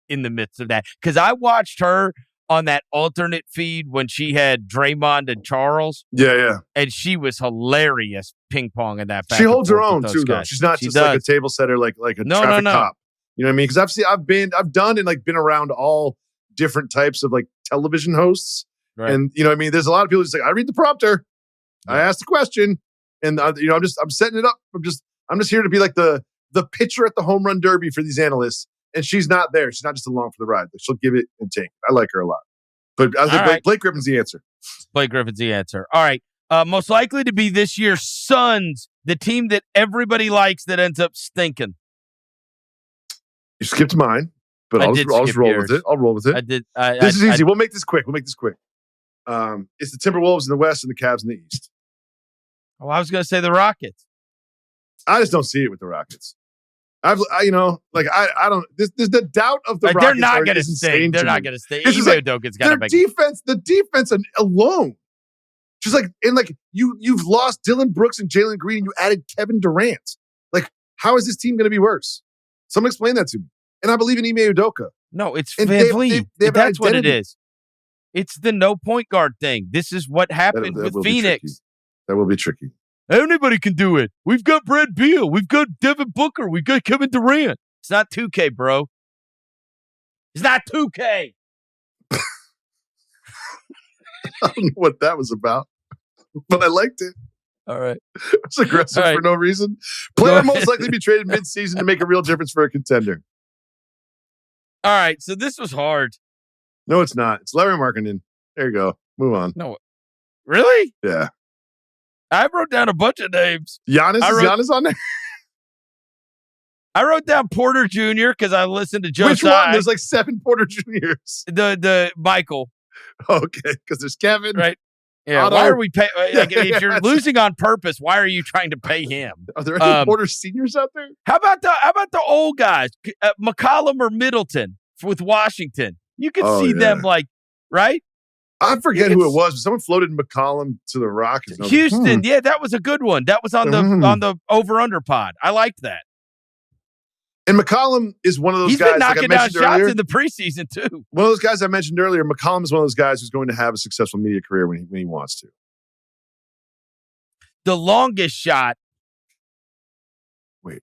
in the midst of that, because I watched her on that alternate feed when she had Draymond and Charles. Yeah. And she was hilarious ping-ponging that back. She holds her own, with too, those though. guys. She's not She just does. like a table setter, like a traffic cop. You know what I mean? Because I've done and like been around all different types of like television hosts. Right. And, you know what I mean? There's a lot of people just like, I read the prompter. Yeah. I ask the question. And, you know, I'm setting it up. I'm just here to be like the pitcher at the home run derby for these analysts. And she's not there. She's not just along for the ride. She'll give it and take it. I like her a lot. But I think Blake Griffin's the answer. Blake Griffin's the answer. All right. Most likely to be this year's Suns, the team that everybody likes that ends up stinking. You skipped mine, but I'll just roll with it. I'll roll with it. I did. This is easy. We'll make this quick. It's the Timberwolves in the West and the Cavs in the East. Oh, I was going to say the Rockets. I just don't see it with the Rockets. I don't. There's the doubt of the Rockets. They're not going to stay. They're not going to stay. Even like, Udoka's got to make the defense alone. Just like you've lost Dylan Brooks and Jalen Green, and you added Kevin Durant. Like, how is this team going to be worse? Someone explain that to me. And I believe in Ime Udoka. No, it's VanVleet. That's what it is. It's the no point guard thing. This is what happened with Phoenix. That will be tricky. Anybody can do it. We've got Brad Beal. We've got Devin Booker. We've got Kevin Durant. It's not 2K, bro. It's not 2K. I don't know what that was about, but I liked it. All right. It's aggressive for no reason. Player most likely to be traded mid-season to make a real difference for a contender. All right. So this was hard. No, it's not. It's Larry Markkinen. There you go. Move on. No. Really? Yeah. I wrote down a bunch of names. Giannis on there? I wrote down Porter Jr. because I listened to Joe Which Tsai. one? There's like 7 Porter Juniors. The Michael. Okay, because there's Kevin. Right. Yeah. Why are we paying? Like, if you're losing on purpose, why are you trying to pay him? Are there any Porter seniors out there? How about the old guys, McCollum or Middleton with Washington? You can see them right. I forget who it was, but someone floated McCollum to the Rockets. Houston, yeah, that was a good one. That was on the over/under pod. I liked that. And McCollum is one of those guys. He's been knocking down shots earlier. in the preseason too. One of those guys I mentioned earlier. McCollum is one of those guys who's going to have a successful media career when he wants to. The longest shot. Wait,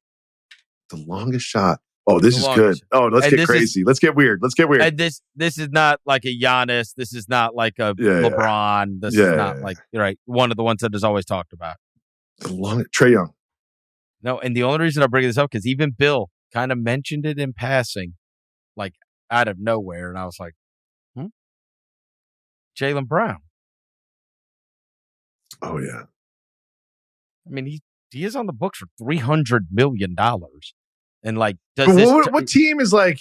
the longest shot. Oh, this is good. Oh, let's get crazy. Let's get weird. And this is not like a Giannis. This is not like a LeBron. This is not like one of the ones that is always talked about. Trae Young. No, and the only reason I bring this up because even Bill kind of mentioned it in passing, like out of nowhere, and I was like, Jaylen Brown. Oh yeah. I mean, he is on the books for $300 million. And like, what team is like,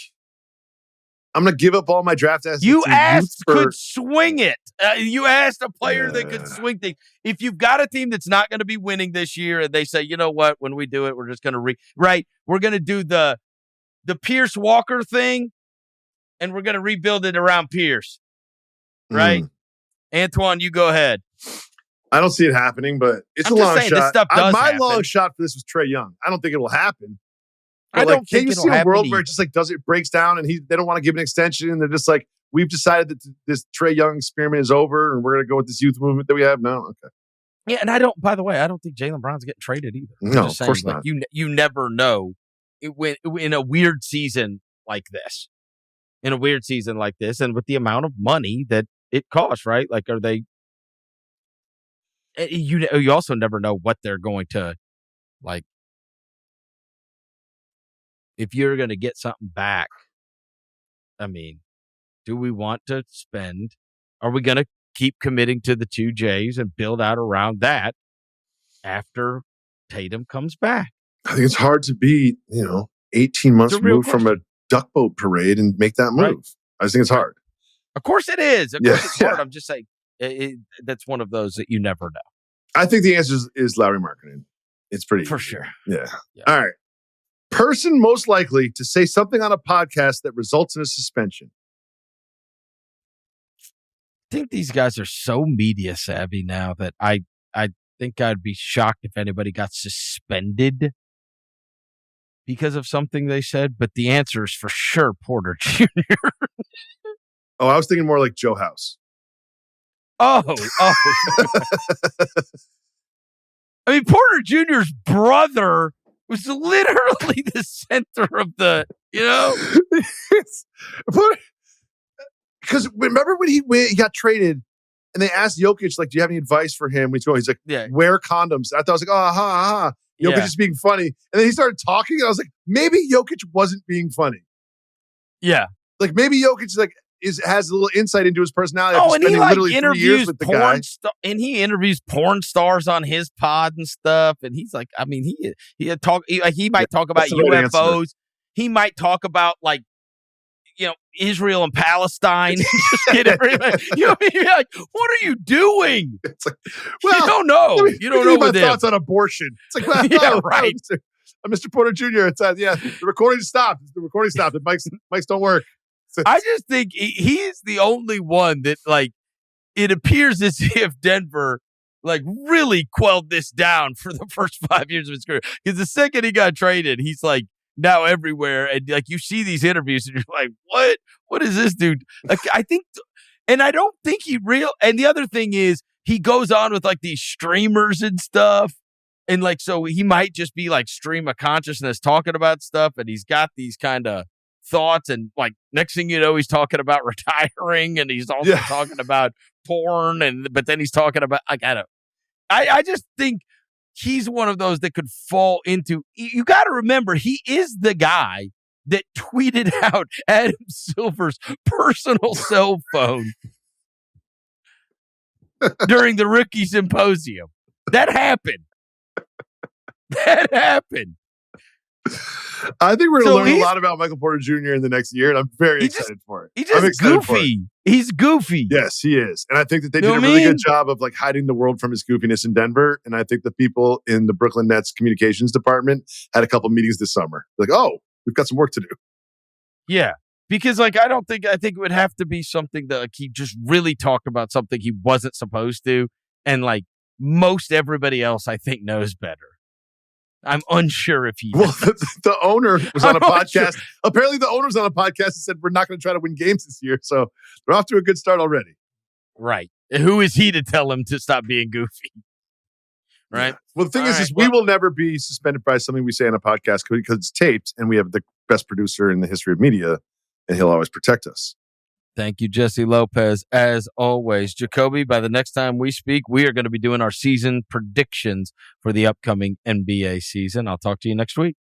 I'm going to give up all my draft assets? You asked could swing it. You asked a player that could swing things. If you've got a team that's not going to be winning this year and they say, you know what, when we do it, we're just going to we're going to do the Pierce Walker thing and we're going to rebuild it around Pierce. Right? Antoine, you go ahead. I don't see it happening, but it's a long shot. This stuff does my happen. long shot for this was Trae Young. I don't think it will happen. I don't think it'll happen. Can you see a world where it just like breaks down and they don't want to give an extension and they're just like, we've decided that this Trae Young experiment is over and we're going to go with this youth movement that we have? No? Okay. Yeah, and by the way, I don't think Jaylen Brown's getting traded either. No, of course not. You never know in a weird season like this. In a weird season like this and with the amount of money that it costs, right? Like, are they... You also never know what they're going to, like, if you're going to get something back, I mean, do we want to spend? Are we going to keep committing to the 2 J's and build out around that after Tatum comes back? I think it's hard to be, 18 months removed from a duck boat parade and make that move. Right. I just think it's hard. Of course it is. Of course it's hard. I'm just saying that's one of those that you never know. I think the answer is Larry Markkinen. It's pretty for easy. Sure. Yeah. All right. Person most likely to say something on a podcast that results in a suspension. I think these guys are so media savvy now that I think I'd be shocked if anybody got suspended because of something they said. But the answer is for sure Porter Jr. Oh, I was thinking more like Joe House. Oh. I mean, Porter Jr.'s brother was literally the center of the, Because remember when he got traded and they asked Jokic, like, do you have any advice for him? He's like, Yeah. wear condoms. I thought I was like, oh, ha. Jokic Yeah. is being funny. And then he started talking and I was like, maybe Jokic wasn't being funny. Yeah. Like maybe Jokic has a little insight into his personality. Oh, and he literally interviews 3 years with the guy. And he interviews porn stars on his pod and stuff. And he's like, I mean, he might talk about UFOs. He might talk about Israel and Palestine. Just get everybody. Like, what are you doing? It's like, well, you don't know. You don't know my thoughts on abortion. It's like, well, yeah, right. Mr. Porter Jr. It's the recording stopped. The recording stopped. The mics don't work. I just think he's the only one that, it appears as if Denver, really quelled this down for the first 5 years of his career. Because the second he got traded, he's now everywhere. And you see these interviews and you're like, what? What is this dude? I think, and I don't think and the other thing is he goes on with these streamers and stuff. And so he might just be stream of consciousness talking about stuff. And he's got these kind of thoughts, and next thing you know, he's talking about retiring, and he's also talking about porn, but then he's talking about I just think he's one of those that could fall into. You got to remember, he is the guy that tweeted out Adam Silver's personal cell phone during the rookie symposium. That happened. I think we're going to learn a lot about Michael Porter Jr. in the next year, and I'm very excited for it. He's just goofy. He's goofy. Yes, he is. And I think that they did a really good job of hiding the world from his goofiness in Denver. And I think the people in the Brooklyn Nets communications department had a couple meetings this summer. Oh, we've got some work to do. Yeah. Because I think it would have to be something that he just really talked about something he wasn't supposed to. And most everybody else, I think, knows better. I'm unsure if he. Well, the owner was on a podcast. Apparently, the owner was on a podcast and said, we're not going to try to win games this year. So they're off to a good start already. Right. Who is he to tell him to stop being goofy? Right. Well, the thing is we will never be suspended by something we say on a podcast because it's taped and we have the best producer in the history of media, and he'll always protect us. Thank you, Jesse Lopez. As always, Jacoby, by the next time we speak, we are going to be doing our season predictions for the upcoming NBA season. I'll talk to you next week.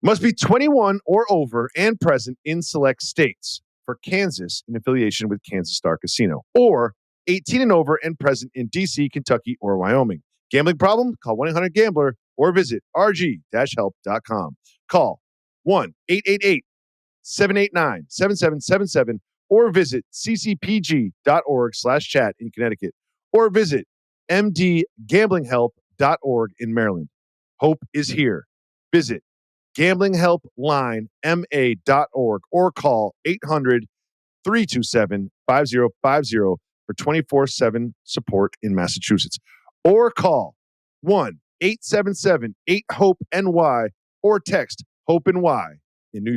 Must be 21 or over and present in select states. For Kansas, in affiliation with Kansas Star Casino. Or 18 and over and present in D.C., Kentucky, or Wyoming. Gambling problem? Call 1-800-GAMBLER or visit rg-help.com. Call 1-888-789-7777 or visit ccpg.org/chat in Connecticut or visit mdgamblinghelp.org in Maryland. Hope is here. Visit gamblinghelplinema.org or call 800-327-5050 for 24/7 support in Massachusetts. Or call 1-877-8-HOPE-NY or text HOPE-NY in New York.